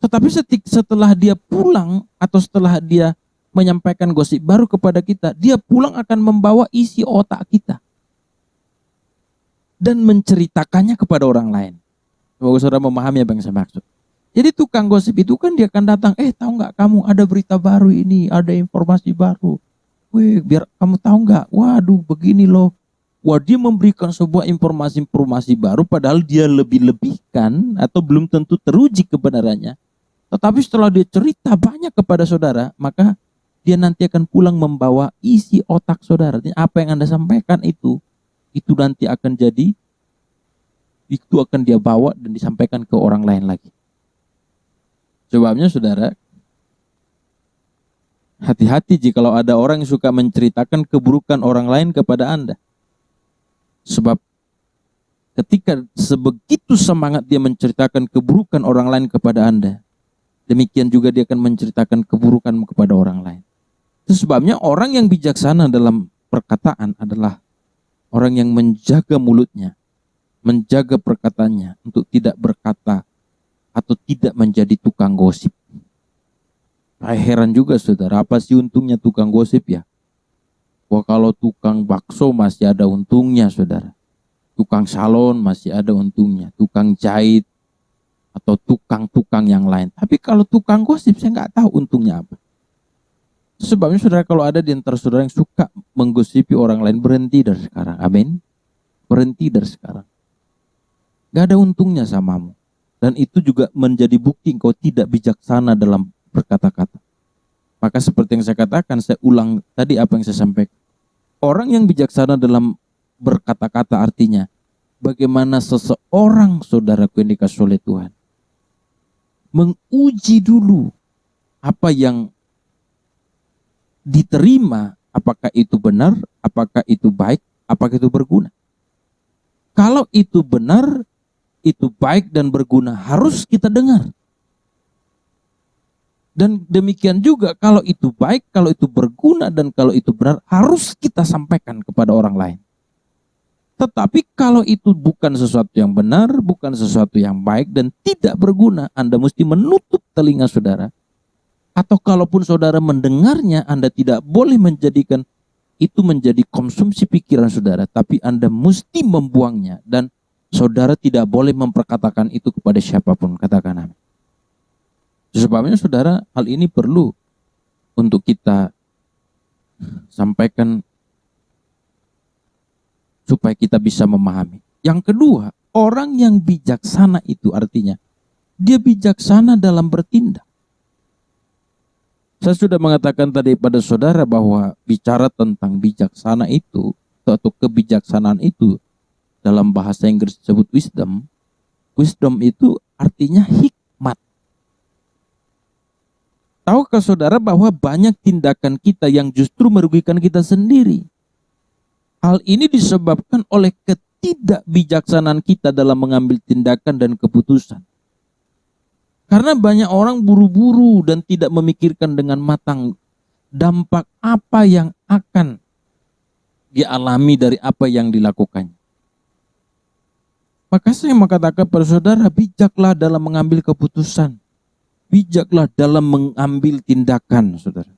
Tetapi setelah dia pulang atau setelah dia menyampaikan gosip baru kepada kita, dia pulang akan membawa isi otak kita dan menceritakannya kepada orang lain. Semoga saudara memahami apa yang saya maksud. Jadi tukang gosip itu kan dia akan datang, tahu nggak kamu ada berita baru ini, ada informasi baru. Wih, biar kamu tahu nggak, waduh begini loh. Wah, dia memberikan sebuah informasi baru padahal dia lebih-lebihkan atau belum tentu teruji kebenarannya. Tetapi setelah dia cerita banyak kepada saudara, maka dia nanti akan pulang membawa isi otak saudara. Apa yang Anda sampaikan itu nanti akan jadi, itu akan dia bawa dan disampaikan ke orang lain lagi. Sebabnya saudara, hati-hati jikalau ada orang yang suka menceritakan keburukan orang lain kepada Anda. Sebab ketika sebegitu semangat dia menceritakan keburukan orang lain kepada Anda, demikian juga dia akan menceritakan keburukan kepada orang lain. Itu sebabnya orang yang bijaksana dalam perkataan adalah orang yang menjaga mulutnya menjaga perkataannya untuk tidak berkata atau tidak menjadi tukang gosip. Saya heran juga saudara, apa sih untungnya tukang gosip ya? Wah, kalau tukang bakso masih ada untungnya saudara. Tukang salon masih ada untungnya. Tukang jahit atau tukang-tukang yang lain. Tapi kalau tukang gosip saya nggak tahu untungnya apa. Sebabnya saudara, kalau ada di antara saudara yang suka menggosipi orang lain, berhenti dari sekarang. Amin. Berhenti dari sekarang. Gak ada untungnya samamu. Dan itu juga menjadi bukti engkau tidak bijaksana dalam berkata-kata. Maka seperti yang saya katakan, saya ulang tadi apa yang saya sampaikan. Orang yang bijaksana dalam berkata-kata artinya, bagaimana seseorang saudaraku yang dikasih oleh Tuhan, menguji dulu apa yang diterima, apakah itu benar, apakah itu baik, apakah itu berguna. Kalau itu benar, itu baik dan berguna, harus kita dengar. Dan demikian juga kalau itu baik, kalau itu berguna, dan kalau itu benar, harus kita sampaikan kepada orang lain. Tetapi kalau itu bukan sesuatu yang benar, bukan sesuatu yang baik, dan tidak berguna, Anda mesti menutup telinga saudara. Atau kalaupun saudara mendengarnya, Anda tidak boleh menjadikan itu menjadi konsumsi pikiran saudara, tapi Anda mesti membuangnya, dan saudara tidak boleh memperkatakan itu kepada siapapun. Katakan amin. Sebabnya saudara, hal ini perlu untuk kita sampaikan supaya kita bisa memahami. Yang kedua, orang yang bijaksana itu artinya dia bijaksana dalam bertindak. Saya sudah mengatakan tadi pada saudara bahwa bicara tentang bijaksana itu atau kebijaksanaan itu dalam bahasa Inggris disebut wisdom. Wisdom itu artinya hikmat. Tahukah saudara bahwa banyak tindakan kita yang justru merugikan kita sendiri? Hal ini disebabkan oleh ketidakbijaksanaan kita dalam mengambil tindakan dan keputusan. Karena banyak orang buru-buru dan tidak memikirkan dengan matang dampak apa yang akan dialami dari apa yang dilakukannya. Maka saya mengatakan pada saudara, bijaklah dalam mengambil keputusan. Bijaklah dalam mengambil tindakan, saudara.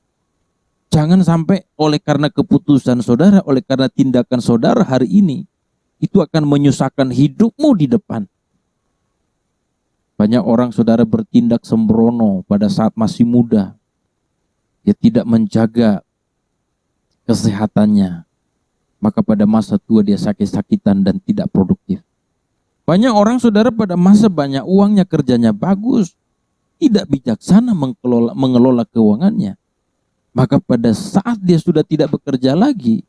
Jangan sampai oleh karena keputusan saudara, oleh karena tindakan saudara hari ini, itu akan menyusahkan hidupmu di depan. Banyak orang saudara bertindak sembrono pada saat masih muda. Dia tidak menjaga kesehatannya. Maka pada masa tua dia sakit-sakitan dan tidak produktif. Banyak orang saudara pada masa banyak uangnya, kerjanya bagus, tidak bijaksana mengelola keuangannya. Maka pada saat dia sudah tidak bekerja lagi,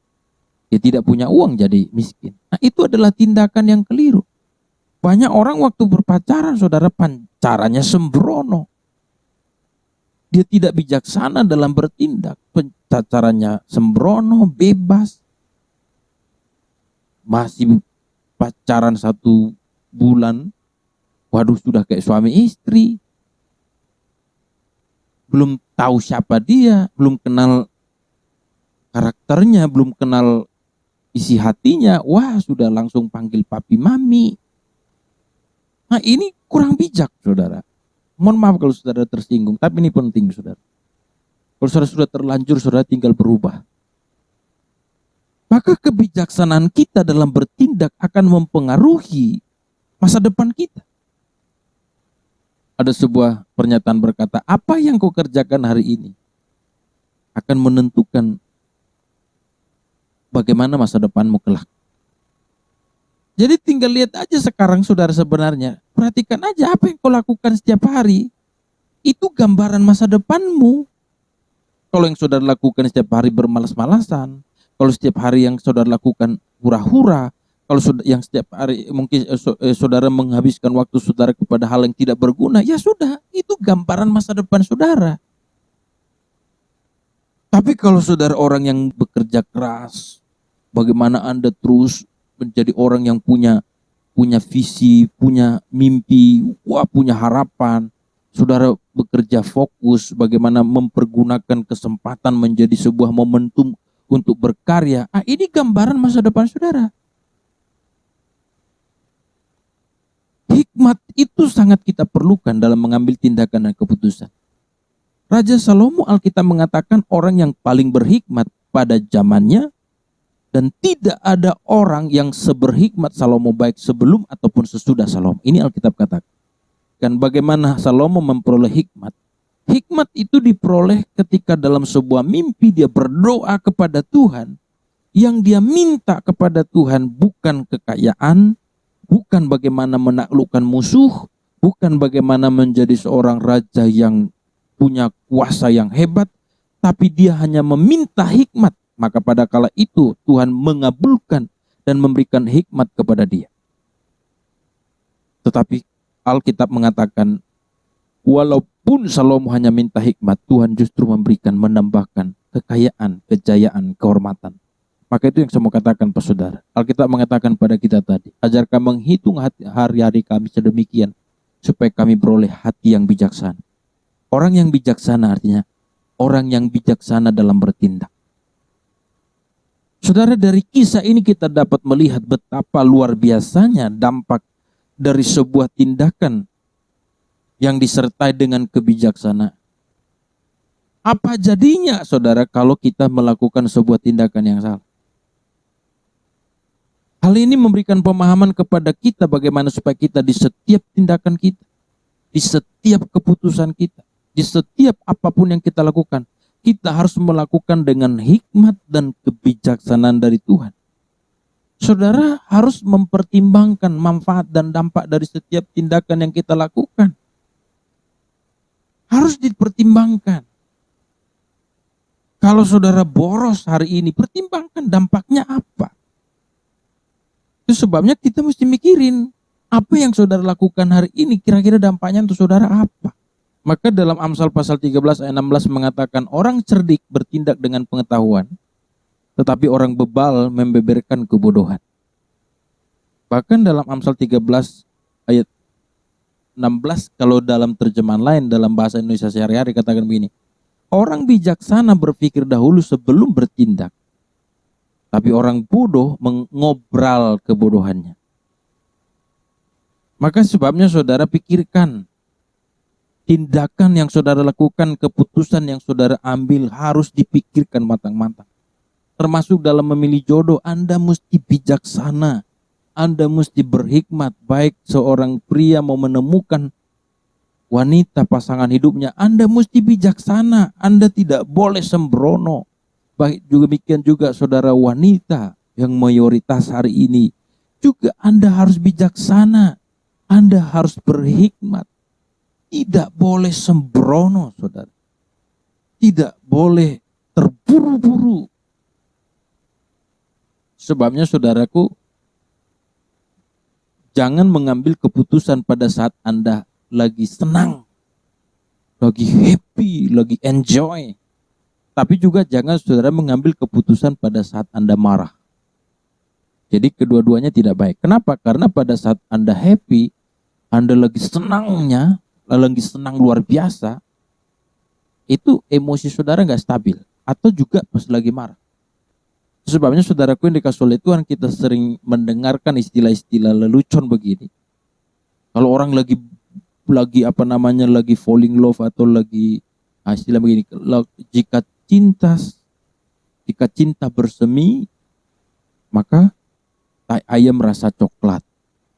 dia tidak punya uang, jadi miskin. Nah, itu adalah tindakan yang keliru. Banyak orang waktu berpacaran saudara, pacarannya sembrono. Dia tidak bijaksana dalam bertindak. Pacarannya sembrono, bebas. Masih pacaran 1 bulan, waduh sudah kayak suami istri. Belum tahu siapa dia, belum kenal karakternya, belum kenal isi hatinya. Wah, sudah langsung panggil papi mami. Nah, ini kurang bijak, saudara. Mohon maaf kalau saudara tersinggung, tapi ini penting, saudara. Kalau saudara sudah terlanjur, saudara tinggal berubah. Maka kebijaksanaan kita dalam bertindak akan mempengaruhi masa depan kita. Ada sebuah pernyataan berkata, apa yang kau kerjakan hari ini akan menentukan bagaimana masa depanmu kelak. Jadi tinggal lihat aja sekarang saudara sebenarnya. Perhatikan aja apa yang kau lakukan setiap hari. Itu gambaran masa depanmu. Kalau yang saudara lakukan setiap hari bermalas-malasan. Kalau setiap hari yang saudara lakukan hura-hura. Kalau yang setiap hari mungkin saudara menghabiskan waktu saudara kepada hal yang tidak berguna. Ya sudah, itu gambaran masa depan saudara. Tapi kalau saudara orang yang bekerja keras. Bagaimana Anda terus menjadi orang yang punya visi, punya mimpi, punya harapan. Saudara bekerja fokus bagaimana mempergunakan kesempatan menjadi sebuah momentum untuk berkarya. Ini gambaran masa depan saudara. Hikmat itu sangat kita perlukan dalam mengambil tindakan dan keputusan. Raja Salomo, Alkitab mengatakan orang yang paling berhikmat pada zamannya, dan tidak ada orang yang seberhikmat Salomo baik sebelum ataupun sesudah Salomo. Ini Alkitab katakan. Dan bagaimana Salomo memperoleh hikmat? Hikmat itu diperoleh ketika dalam sebuah mimpi dia berdoa kepada Tuhan. Yang dia minta kepada Tuhan bukan kekayaan, bukan bagaimana menaklukkan musuh, bukan bagaimana menjadi seorang raja yang punya kuasa yang hebat, tapi dia hanya meminta hikmat. Maka pada kala itu Tuhan mengabulkan dan memberikan hikmat kepada dia. Tetapi Alkitab mengatakan, walaupun Salomo hanya minta hikmat, Tuhan justru memberikan, menambahkan kekayaan, kejayaan, kehormatan. Maka itu yang saya mau katakan, Pak Saudara. Alkitab mengatakan pada kita tadi, ajarkan menghitung hari-hari kami sedemikian, supaya kami beroleh hati yang bijaksana. Orang yang bijaksana artinya orang yang bijaksana dalam bertindak. Saudara, dari kisah ini kita dapat melihat betapa luar biasanya dampak dari sebuah tindakan yang disertai dengan kebijaksanaan. Apa jadinya, saudara, kalau kita melakukan sebuah tindakan yang salah? Hal ini memberikan pemahaman kepada kita bagaimana supaya kita di setiap tindakan kita, di setiap keputusan kita, di setiap apapun yang kita lakukan, kita harus melakukan dengan hikmat dan kebijaksanaan dari Tuhan. Saudara harus mempertimbangkan manfaat dan dampak dari setiap tindakan yang kita lakukan. Harus dipertimbangkan. Kalau saudara boros hari ini, pertimbangkan dampaknya apa. Itu sebabnya kita mesti mikirin apa yang saudara lakukan hari ini, kira-kira dampaknya untuk saudara apa. Maka dalam Amsal pasal 13 ayat 16 mengatakan orang cerdik bertindak dengan pengetahuan, tetapi orang bebal membeberkan kebodohan. Bahkan dalam Amsal 13 ayat 16, kalau dalam terjemahan lain dalam bahasa Indonesia sehari-hari katakan begini, orang bijaksana berpikir dahulu sebelum bertindak, tapi orang bodoh mengobral kebodohannya. Maka sebabnya saudara pikirkan, tindakan yang saudara lakukan, keputusan yang saudara ambil harus dipikirkan matang-matang. Termasuk dalam memilih jodoh, Anda mesti bijaksana. Anda mesti berhikmat. Baik seorang pria mau menemukan wanita pasangan hidupnya, Anda mesti bijaksana. Anda tidak boleh sembrono. Baik juga demikian juga saudara wanita yang mayoritas hari ini. Juga Anda harus bijaksana. Anda harus berhikmat. Tidak boleh sembrono, saudara. Tidak boleh terburu-buru. Sebabnya saudaraku, jangan mengambil keputusan pada saat Anda lagi senang, lagi happy, lagi enjoy. Tapi juga jangan saudara mengambil keputusan pada saat Anda marah. Jadi kedua-duanya tidak baik. Kenapa? Karena pada saat Anda happy, Anda lagi senangnya, lagi senang luar biasa, itu emosi saudara nggak stabil. Atau juga pas lagi marah. Sebabnya saudaraku yang dikasih oleh Tuhan, kita sering mendengarkan istilah-istilah lelucon begini. Kalau orang lagi lagi falling love atau lagi istilah begini, jika cinta bersemi, maka tai ayam rasa coklat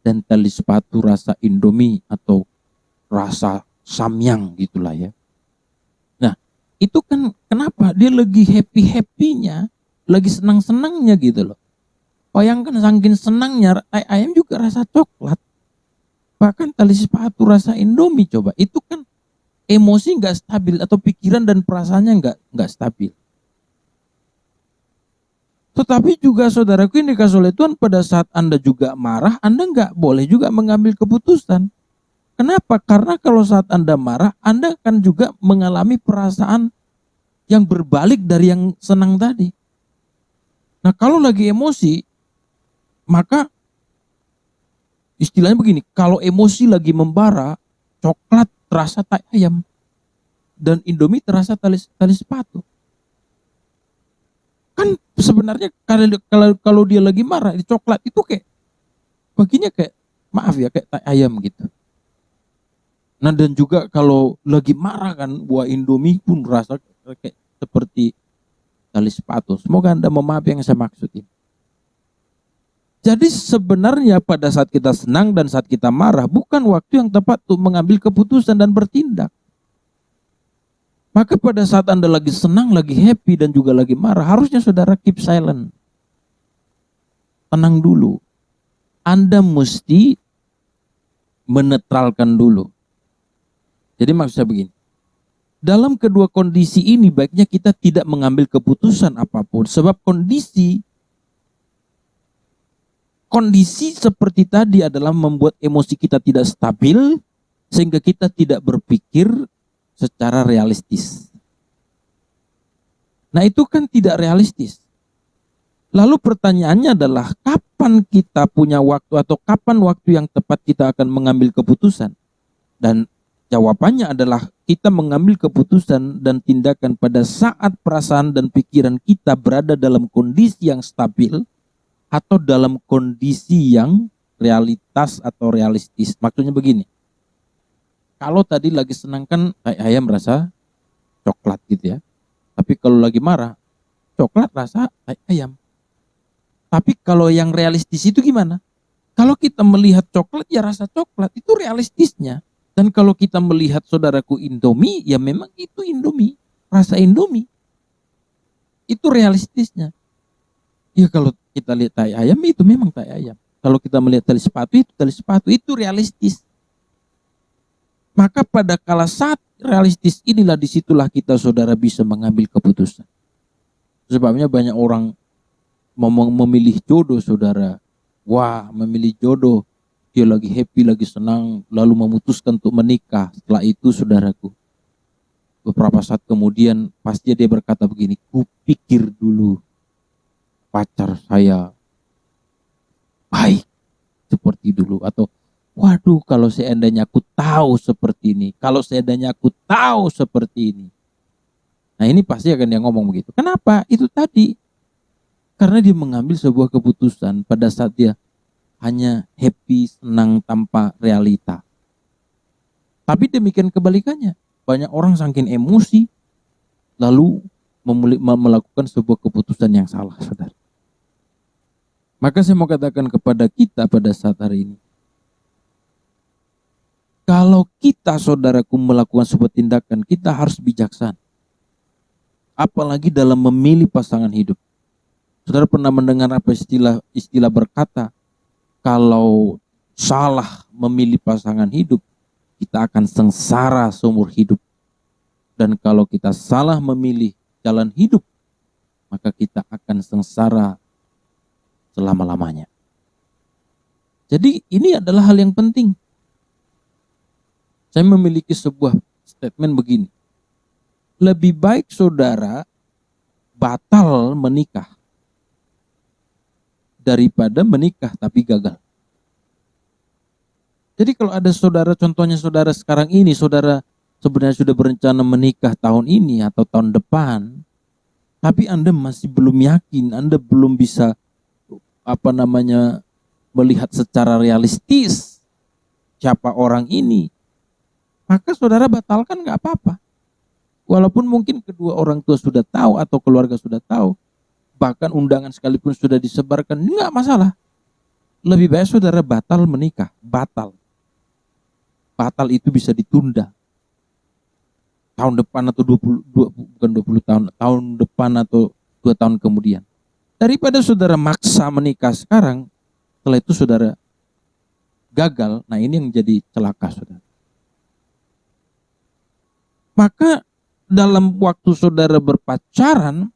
dan tali sepatu rasa Indomie atau rasa samyang gitulah ya. Nah, itu kan kenapa dia lagi happy-happynya, lagi senang-senangnya gitu loh. Bayangkan saking senangnya ayam juga rasa coklat. Bahkan tali sepatu rasa Indomie, coba. Itu kan emosi nggak stabil atau pikiran dan perasaannya nggak stabil. Tetapi juga saudaraku yang dikasih oleh Tuhan, pada saat Anda juga marah, Anda nggak boleh juga mengambil keputusan. Kenapa? Karena kalau saat Anda marah, Anda akan juga mengalami perasaan yang berbalik dari yang senang tadi. Nah, kalau lagi emosi, maka istilahnya begini, kalau emosi lagi membara, coklat terasa tai ayam dan Indomie terasa tali sepatu. Kan sebenarnya kalau dia lagi marah, coklat itu kayak baginya kayak maaf ya, kayak tai ayam gitu. Nah dan juga kalau lagi marah kan, buah Indomie pun rasa kayak seperti tali sepatu. Semoga Anda memahami yang saya maksud ini. Jadi sebenarnya pada saat kita senang dan saat kita marah bukan waktu yang tepat untuk mengambil keputusan dan bertindak. Maka pada saat Anda lagi senang, lagi happy dan juga lagi marah, harusnya saudara keep silent. Tenang dulu. Anda mesti menetralkan dulu. Jadi maksud saya begini. Dalam kedua kondisi ini baiknya kita tidak mengambil keputusan apapun. Sebab kondisi seperti tadi adalah membuat emosi kita tidak stabil. Sehingga kita tidak berpikir secara realistis. Nah itu kan tidak realistis. Lalu pertanyaannya adalah kapan kita punya waktu atau kapan waktu yang tepat kita akan mengambil keputusan? Dan jawabannya adalah kita mengambil keputusan dan tindakan pada saat perasaan dan pikiran kita berada dalam kondisi yang stabil atau dalam kondisi yang realitas atau realistis. Maksudnya begini, kalau tadi lagi senang kan kayak ayam rasa coklat gitu ya. Tapi kalau lagi marah, coklat rasa kayak ayam. Tapi kalau yang realistis itu gimana? Kalau kita melihat coklat ya rasa coklat, itu realistisnya. Dan kalau kita melihat saudaraku Indomie, ya memang itu Indomie, rasa Indomie. Itu realistisnya. Ya kalau kita lihat tai ayam itu memang tai ayam. Kalau kita melihat tali sepatu itu realistis. Maka pada kala saat realistis inilah disitulah kita saudara bisa mengambil keputusan. Sebabnya banyak orang memilih jodoh saudara. Wah, memilih jodoh. Dia lagi happy, lagi senang, lalu memutuskan untuk menikah. Setelah itu saudaraku, beberapa saat kemudian pasti dia berkata begini, kupikir dulu pacar saya baik seperti dulu. Atau waduh kalau seandainya aku tahu seperti ini, kalau seandainya aku tahu seperti ini. Nah ini pasti akan dia ngomong begitu. Kenapa? Itu tadi. Karena dia mengambil sebuah keputusan pada saat dia hanya happy, senang tanpa realita. Tapi demikian kebalikannya. Banyak orang saking emosi, lalu melakukan sebuah keputusan yang salah, saudara. Maka saya mau katakan kepada kita pada saat hari ini. Kalau kita, saudaraku, melakukan sebuah tindakan, kita harus bijaksana. Apalagi dalam memilih pasangan hidup. Saudara pernah mendengar apa istilah berkata, kalau salah memilih pasangan hidup, kita akan sengsara seumur hidup. Dan kalau kita salah memilih jalan hidup, maka kita akan sengsara selama-lamanya. Jadi ini adalah hal yang penting. Saya memiliki sebuah statement begini. Lebih baik saudara batal menikah daripada menikah tapi gagal. Jadi kalau ada saudara, contohnya saudara sekarang ini, saudara sebenarnya sudah berencana menikah tahun ini atau tahun depan, tapi Anda masih belum yakin, Anda belum bisa melihat secara realistis siapa orang ini, maka saudara batalkan nggak apa-apa. Walaupun mungkin kedua orang tua sudah tahu atau keluarga sudah tahu, bahkan undangan sekalipun sudah disebarkan, nggak masalah. Lebih baik saudara batal menikah, batal. Batal itu bisa ditunda. Tahun depan atau 20 tahun, tahun depan atau 2 tahun kemudian. Daripada saudara maksa menikah sekarang, setelah itu saudara gagal, nah ini yang jadi celaka saudara. Maka dalam waktu saudara berpacaran,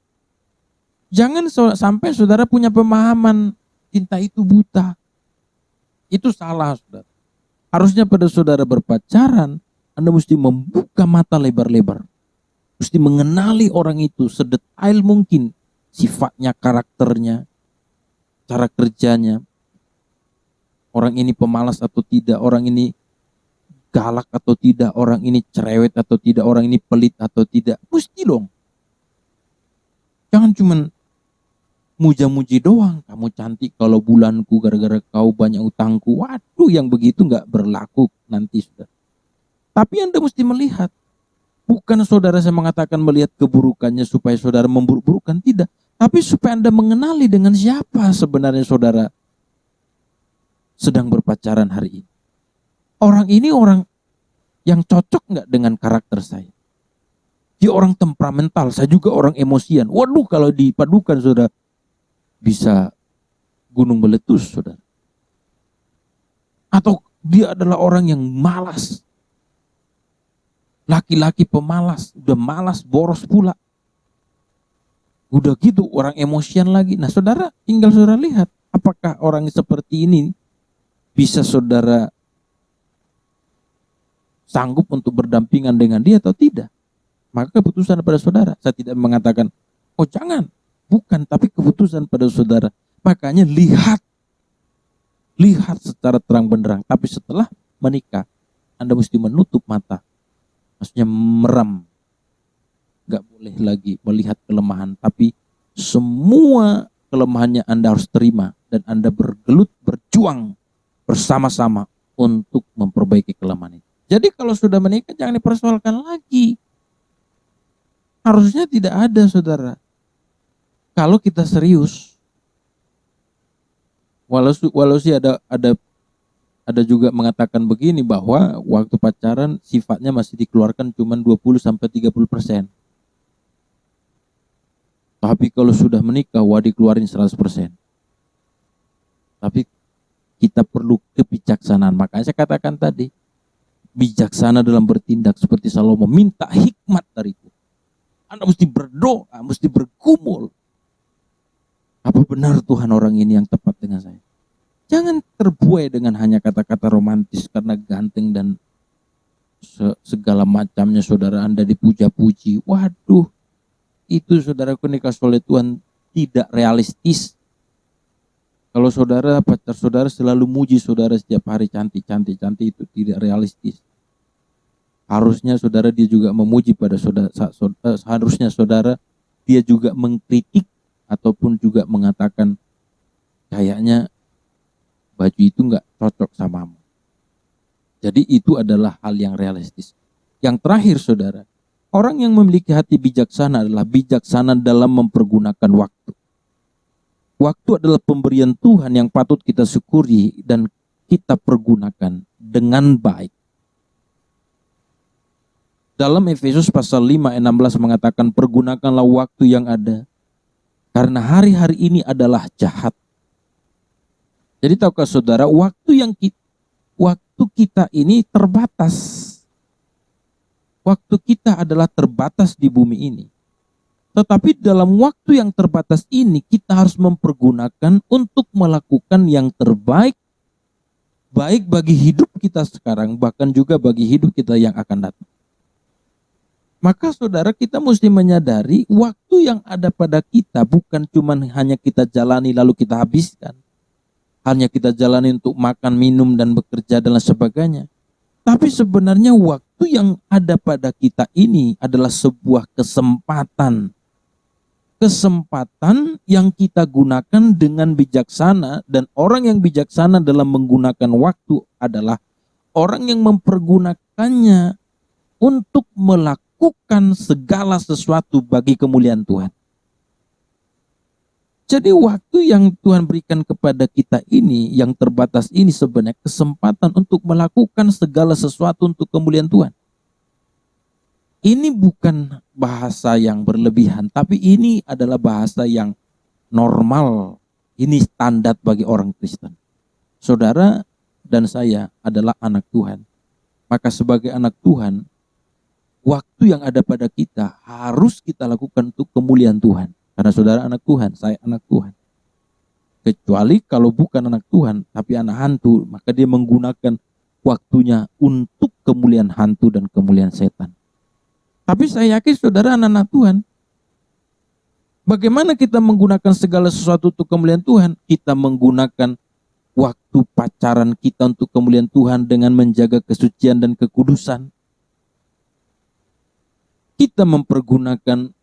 jangan sampai saudara punya pemahaman cinta itu buta. Itu salah saudara. Harusnya pada saudara berpacaran, Anda mesti membuka mata lebar-lebar. Mesti mengenali orang itu sedetail mungkin. Sifatnya, karakternya, cara kerjanya. Orang ini pemalas atau tidak, orang ini galak atau tidak, orang ini cerewet atau tidak, orang ini pelit atau tidak. Mesti dong. Jangan cuman muja-muji doang. Kamu cantik kalau bulanku, gara-gara kau banyak utangku. Waduh, yang begitu nggak berlaku nanti sudah. Tapi Anda mesti melihat. Bukan saudara saya mengatakan melihat keburukannya supaya saudara memburuk-burukkan, tidak. Tapi supaya Anda mengenali dengan siapa sebenarnya saudara sedang berpacaran hari ini. Orang ini orang yang cocok nggak dengan karakter saya? Dia orang temperamental, saya juga orang emosian. Waduh, kalau dipadukan saudara, bisa gunung meletus saudara. Atau dia adalah orang yang malas. Laki-laki pemalas, udah malas, boros pula. Udah gitu orang emosian lagi. Nah saudara, tinggal saudara lihat, apakah orang seperti ini bisa saudara sanggup untuk berdampingan dengan dia atau tidak. Maka keputusan pada saudara. Saya tidak mengatakan, oh jangan. Bukan, tapi keputusan pada saudara. Makanya lihat secara terang benderang. Tapi setelah menikah, Anda mesti menutup mata. Maksudnya meram. Gak boleh lagi melihat kelemahan. Tapi semua kelemahannya Anda harus terima. Dan Anda bergelut, berjuang bersama-sama untuk memperbaiki kelemahan itu. Jadi kalau sudah menikah jangan dipersoalkan lagi. Harusnya tidak ada saudara. Kalau kita serius. Walau sih ada juga mengatakan begini bahwa waktu pacaran sifatnya masih dikeluarkan cuma 20-30%. Tapi kalau sudah menikah dikeluarin 100%. Tapi kita perlu kebijaksanaan. Makanya saya katakan tadi, bijaksana dalam bertindak seperti Salomo, minta hikmat dariku. Anda mesti berdoa, mesti bergumul. Apa benar Tuhan orang ini yang tepat dengan saya? Jangan terbuai dengan hanya kata-kata romantis karena ganteng dan segala macamnya saudara Anda dipuja-puji. Waduh, itu saudaraku nikah oleh Tuhan tidak realistis. Kalau saudara, pacar saudara selalu muji saudara setiap hari cantik itu tidak realistis. Harusnya saudara dia juga memuji pada saudara, harusnya saudara dia juga mengkritik ataupun juga mengatakan kayaknya baju itu nggak cocok samamu. Jadi itu adalah hal yang realistis. Yang terakhir saudara, orang yang memiliki hati bijaksana adalah bijaksana dalam mempergunakan waktu. Waktu adalah pemberian Tuhan yang patut kita syukuri dan kita pergunakan dengan baik. Dalam Efesus pasal 5 ayat 16 mengatakan, pergunakanlah waktu yang ada, karena hari-hari ini adalah jahat. Jadi tahukah saudara, waktu kita ini terbatas. Waktu kita adalah terbatas di bumi ini. Tetapi dalam waktu yang terbatas ini kita harus mempergunakan untuk melakukan yang terbaik, baik bagi hidup kita sekarang, bahkan juga bagi hidup kita yang akan datang. Maka saudara, kita mesti menyadari waktu yang ada pada kita bukan cuma hanya kita jalani lalu kita habiskan. Hanya kita jalani untuk makan, minum, dan bekerja dan sebagainya. Tapi sebenarnya waktu yang ada pada kita ini adalah sebuah kesempatan. Kesempatan yang kita gunakan dengan bijaksana, dan orang yang bijaksana dalam menggunakan waktu adalah orang yang mempergunakannya untuk melakukan segala sesuatu bagi kemuliaan Tuhan. Jadi waktu yang Tuhan berikan kepada kita ini, yang terbatas ini sebenarnya kesempatan untuk melakukan segala sesuatu untuk kemuliaan Tuhan. Ini bukan bahasa yang berlebihan, tapi ini adalah bahasa yang normal. Ini standar bagi orang Kristen. Saudara dan saya adalah anak Tuhan. Maka sebagai anak Tuhan, waktu yang ada pada kita harus kita lakukan untuk kemuliaan Tuhan. Karena saudara anak Tuhan, saya anak Tuhan. Kecuali kalau bukan anak Tuhan, tapi anak hantu, maka dia menggunakan waktunya untuk kemuliaan hantu dan kemuliaan setan. Tapi saya yakin saudara anak-anak Tuhan. Bagaimana kita menggunakan segala sesuatu untuk kemuliaan Tuhan? Kita menggunakan waktu pacaran kita untuk kemuliaan Tuhan dengan menjaga kesucian dan kekudusan. Kita mempergunakan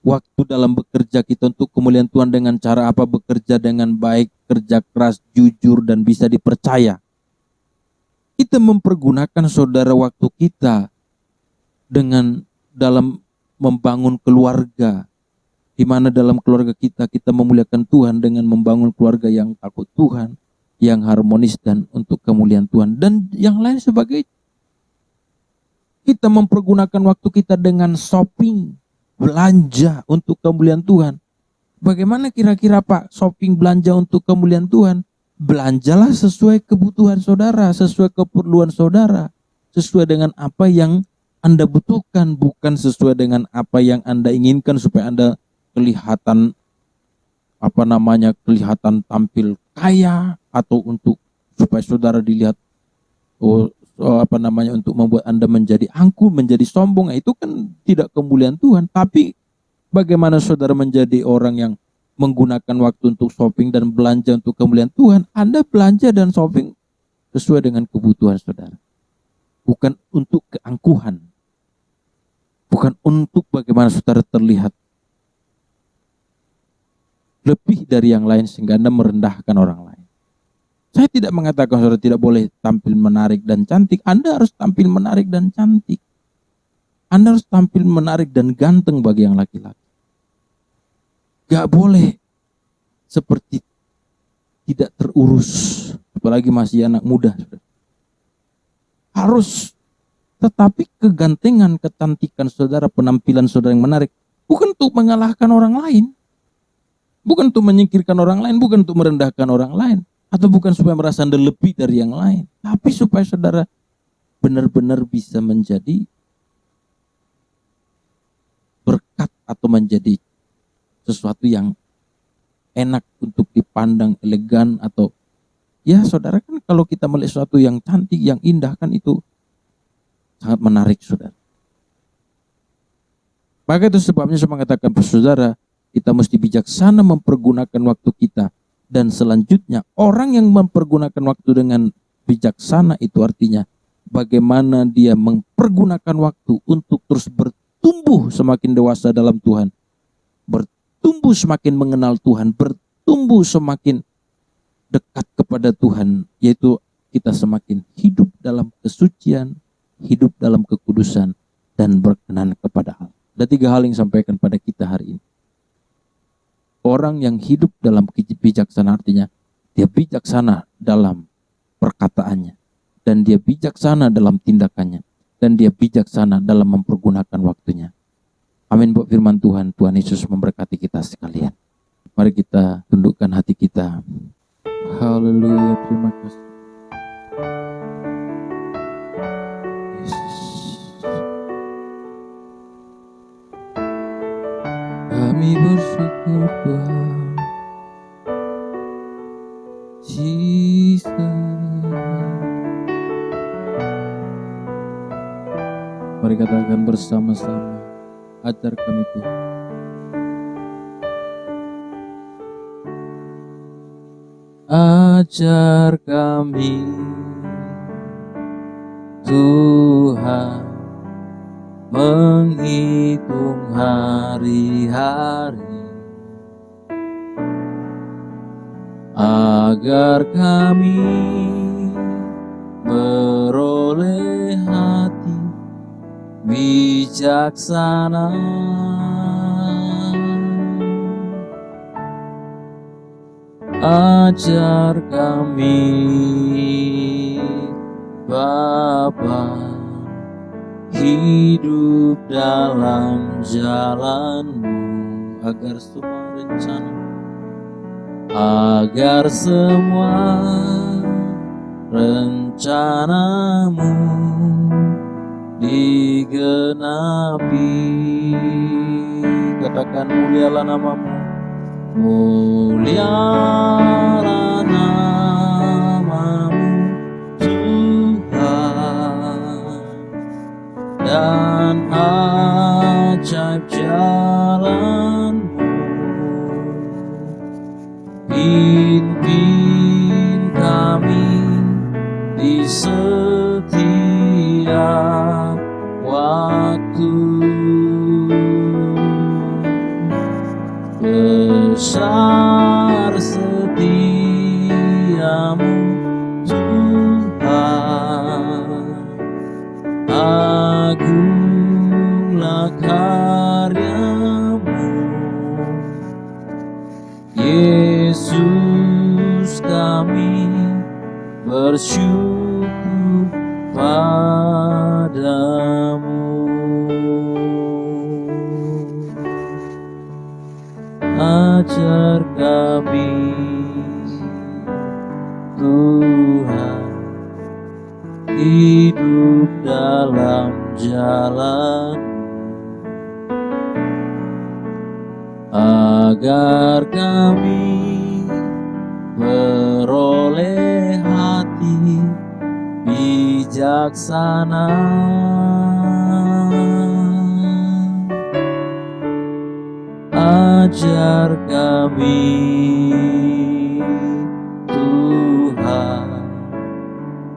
waktu dalam bekerja kita untuk kemuliaan Tuhan dengan cara apa? Bekerja dengan baik, kerja keras, jujur, dan bisa dipercaya. Kita mempergunakan saudara waktu kita dengan dalam membangun keluarga, di mana dalam keluarga kita memuliakan Tuhan dengan membangun keluarga yang takut Tuhan, yang harmonis dan untuk kemuliaan Tuhan, dan yang lain sebagainya. Kita mempergunakan waktu kita dengan shopping, belanja untuk kemuliaan Tuhan. Bagaimana kira-kira Pak shopping belanja untuk kemuliaan Tuhan? Belanjalah sesuai kebutuhan saudara, sesuai keperluan saudara, sesuai dengan apa yang Anda butuhkan, bukan sesuai dengan apa yang Anda inginkan supaya Anda kelihatan kelihatan tampil kaya, atau untuk supaya saudara dilihat untuk membuat Anda menjadi angkuh, menjadi sombong. Itu kan tidak kemuliaan Tuhan. Tapi bagaimana saudara menjadi orang yang menggunakan waktu untuk shopping dan belanja untuk kemuliaan Tuhan? Anda belanja dan shopping sesuai dengan kebutuhan saudara, bukan untuk keangkuhan, bukan untuk bagaimana saudara terlihat lebih dari yang lain sehingga Anda merendahkan orang lain. Saya tidak mengatakan saudara tidak boleh tampil menarik dan cantik. Anda harus tampil menarik dan cantik. Anda harus tampil menarik dan ganteng bagi yang laki-laki. Gak boleh seperti tidak terurus, apalagi masih anak muda. Harus, tetapi kegantengan, kecantikan saudara, penampilan saudara yang menarik, bukan untuk mengalahkan orang lain, bukan untuk menyingkirkan orang lain, bukan untuk merendahkan orang lain, atau bukan supaya merasa Anda lebih dari yang lain, tapi supaya saudara benar-benar bisa menjadi berkat atau menjadi sesuatu yang enak untuk dipandang, elegan, atau ya saudara kan kalau kita melihat sesuatu yang cantik, yang indah kan itu sangat menarik saudara. Maka itu sebabnya saya mengatakan saudara, kita mesti bijaksana mempergunakan waktu kita. Dan selanjutnya orang yang mempergunakan waktu dengan bijaksana itu artinya bagaimana dia mempergunakan waktu untuk terus bertumbuh semakin dewasa dalam Tuhan, bertumbuh semakin mengenal Tuhan, bertumbuh semakin dekat kepada Tuhan, yaitu kita semakin hidup dalam kesucian, hidup dalam kekudusan, dan berkenan kepada Allah. Ada 3 hal yang disampaikan pada kita hari ini. Orang yang hidup dalam bijaksana artinya dia bijaksana dalam perkataannya, dan dia bijaksana dalam tindakannya, dan dia bijaksana dalam mempergunakan waktunya. Amin buat firman Tuhan. Tuhan Yesus memberkati kita sekalian. Mari kita tundukkan hati kita. Haleluya, terima kasih Yesus. Kami bersyukur Tuhan Jesus. Mari katakan bersama-sama, ajar kami Tuhan. Ajar kami Tuhan menghitung hari-hari, agar kami beroleh hati bijaksana. Ajar kami Bapa hidup dalam jalan-Mu, agar semua rencana-Mu digenapi. Katakan mulialah nama-Mu, mulialah nama-Mu Tuhan, dan ajaib jalan-Mu. Pimpin kami di setiap waktu, Besar setiamu Tuhan, agunglah karyamu, Yesus kami bersyukur padamu. Ajar kami Tuhan hidup dalam jalan, agar kami beroleh hati bijaksana. Ajar kami Tuhan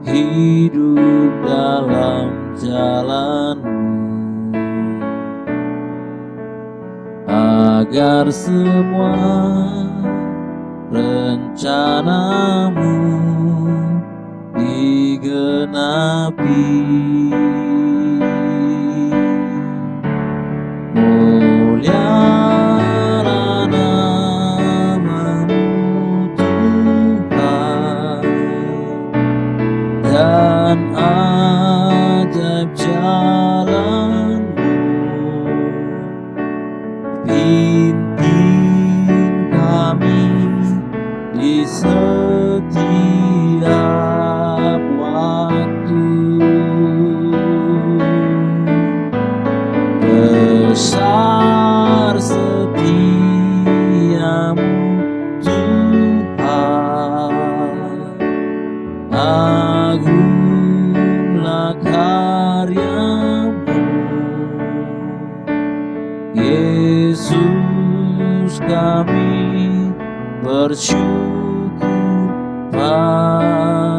hidup dalam jalan-Mu, agar semua rencana-Mu digenapi. Mulialah nama-Mu Tuhan, dan ajaib jalan-Mu. Pimpin kami di setiap waktu. Besar setiamu Tuhan, agunglah karyamu, Yesus kami bersyukur padamu.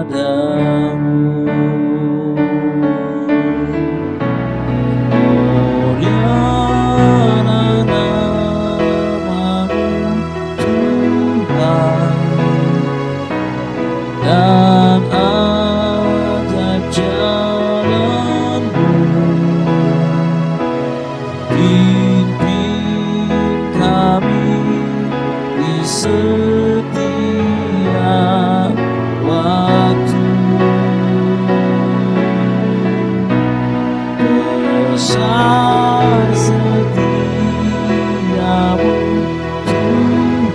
Mulialah nama-Mu Tuhan, dan ajaib jalan-Mu. Pimpin kami di setiap waktu. Besar setiamu Tuhan,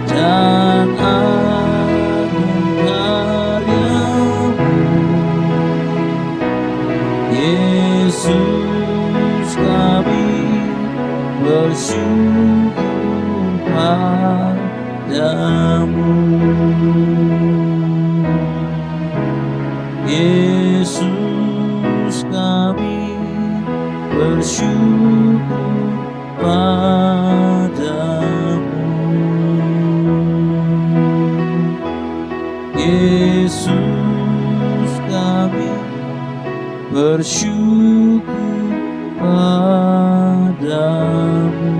dan agung karyamu, Yesus kami bersyukur padamu. Yesus kami bersyukur padamu. Yesus kami bersyukur padamu.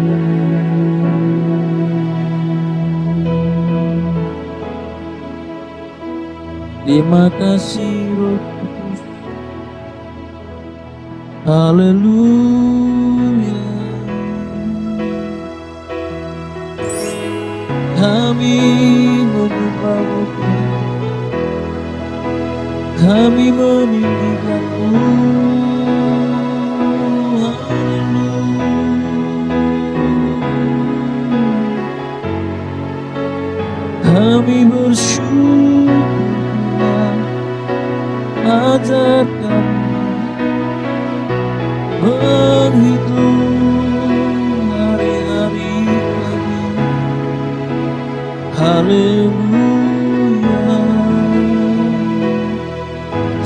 Terima kasih Roh Kudus. Haleluya. Kami menyembah-Mu, kami meninggikan-Mu. Haleluya. Kami bersyukur, ajar kami menghitung hari-hari kami. Haleluya.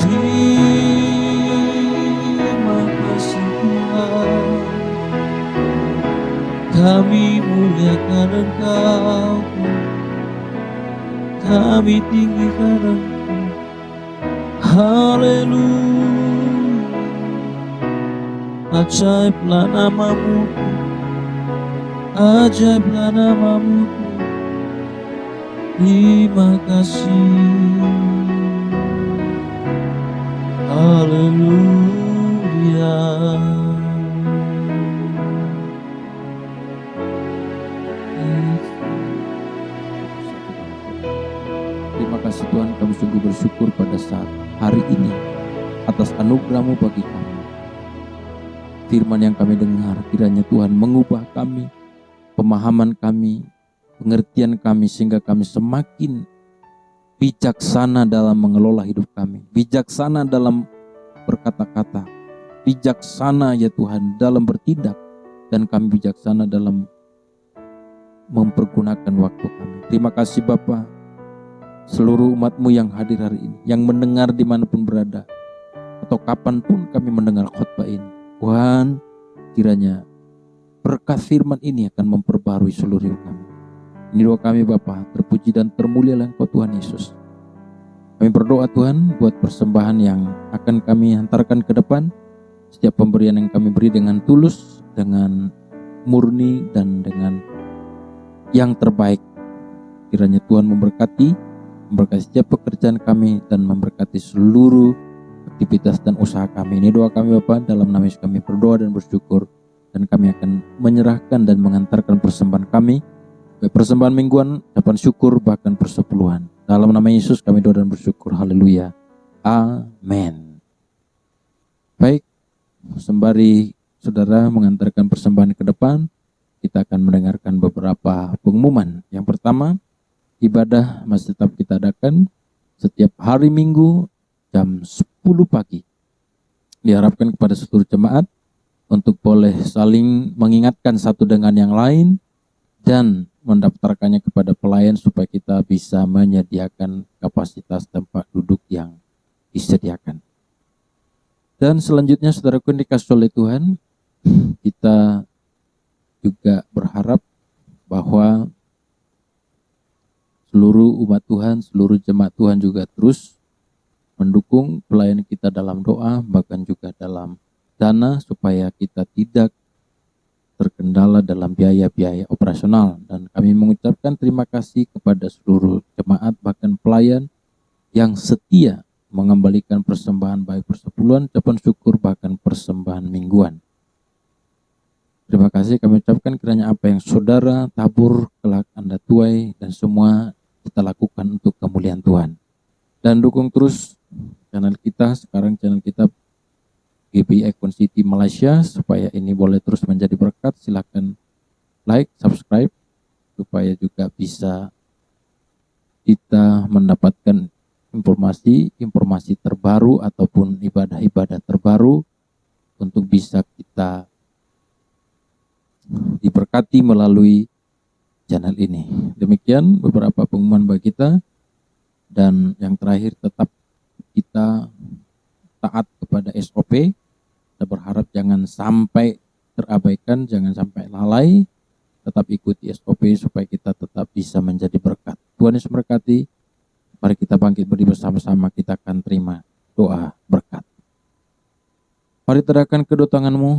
Terima kasih Tuhan, kami muliakan Engkau, kami tinggikan Engkau. Haleluya. Ajaiblah nama-Mu, ajaiblah namamu Tuhan. Terima kasih. Haleluya. Terima kasih Tuhan, kami sungguh bersyukur pada saat hari ini atas anugerah-Mu bagi kami. Firman yang kami dengar kiranya Tuhan mengubah kami, pemahaman kami, pengertian kami, sehingga kami semakin bijaksana dalam mengelola hidup kami, bijaksana dalam berkata-kata, bijaksana ya Tuhan dalam bertindak, dan kami bijaksana dalam mempergunakan waktu kami. Terima kasih Bapa, seluruh umat-Mu yang hadir hari ini, yang mendengar dimanapun berada, atau kapanpun kami mendengar khotbah ini. Tuhan, kiranya berkat firman ini akan memperbarui seluruh hidup kami. Ini doa kami Bapa, terpuji dan termulialah Engkau Tuhan Yesus. Kami berdoa Tuhan buat persembahan yang akan kami hantarkan ke depan. Setiap pemberian yang kami beri dengan tulus, dengan murni, dan dengan yang terbaik. Kiranya Tuhan memberkati setiap pekerjaan kami dan memberkati seluruh aktivitas dan usaha kami. Ini doa kami Bapa, dalam nama Yesus kami berdoa dan bersyukur, dan kami akan menyerahkan dan mengantarkan persembahan kami, baik persembahan mingguan, ucapan syukur, bahkan persepuluhan. Dalam nama Yesus kami doa dan bersyukur. Haleluya. Amin. Baik, sembari saudara mengantarkan persembahan ke depan, kita akan mendengarkan beberapa pengumuman. Yang pertama, ibadah masih tetap kita adakan setiap hari Minggu jam 10 pagi. Diharapkan kepada seluruh jemaat untuk boleh saling mengingatkan satu dengan yang lain dan mendaftarkannya kepada pelayan supaya kita bisa menyediakan kapasitas tempat duduk yang disediakan. Dan selanjutnya saudaraku yang dikasihi oleh Tuhan, kita juga berharap bahwa seluruh umat Tuhan, seluruh jemaat Tuhan juga terus mendukung pelayanan kita dalam doa, bahkan juga dalam dana, supaya kita tidak terkendala dalam biaya-biaya operasional. Dan kami mengucapkan terima kasih kepada seluruh jemaat, bahkan pelayan yang setia mengembalikan persembahan, baik persepuluhan, ucapan syukur, bahkan persembahan mingguan. Terima kasih kami ucapkan, kiranya apa yang saudara tabur kelak Anda tuai, dan semua kita lakukan untuk kemuliaan Tuhan. Dan dukung terus channel kita, sekarang channel kita GBI Icon City Malaysia, supaya ini boleh terus menjadi berkat. Silakan like, subscribe, supaya juga bisa kita mendapatkan informasi terbaru ataupun ibadah-ibadah terbaru untuk bisa kita diberkati melalui channel ini. Demikian beberapa pengumuman bagi kita. Dan yang terakhir, tetap kita taat kepada SOP. Kita berharap jangan sampai terabaikan, jangan sampai lalai. Tetap ikuti SOP supaya kita tetap bisa menjadi berkat. Tuhan Yesus memberkati. Mari kita bangkit berdiri bersama-sama, kita akan terima doa berkat. Mari terangkan kedua tanganmu,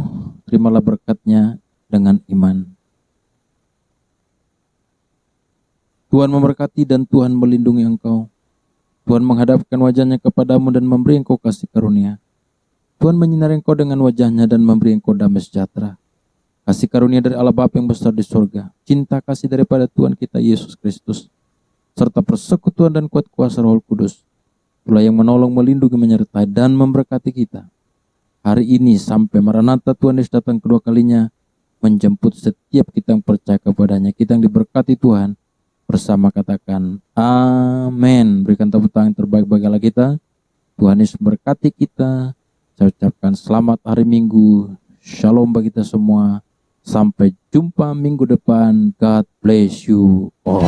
terimalah berkatnya dengan iman. Tuhan memberkati dan Tuhan melindungi engkau. Tuhan menghadapkan wajahnya kepadamu dan memberi engkau kasih karunia. Tuhan menyinari engkau dengan wajahnya dan memberi engkau damai sejahtera. Kasih karunia dari Allah Bapa yang besar di surga, cinta kasih daripada Tuhan kita Yesus Kristus, serta persekutuan dan kuat kuasa Roh Kudus, itulah yang menolong, melindungi, menyertai, dan memberkati kita hari ini sampai Maranatha Tuhan Yesus datang kedua kalinya, menjemput setiap kita yang percaya kepadanya. Kita yang diberkati Tuhan, bersama katakan amin. Berikan tepuk tangan terbaik bagi Allah kita. Tuhan Yesus berkati kita. Saya ucapkan selamat hari Minggu. Shalom bagi kita semua. Sampai jumpa minggu depan. God bless you all.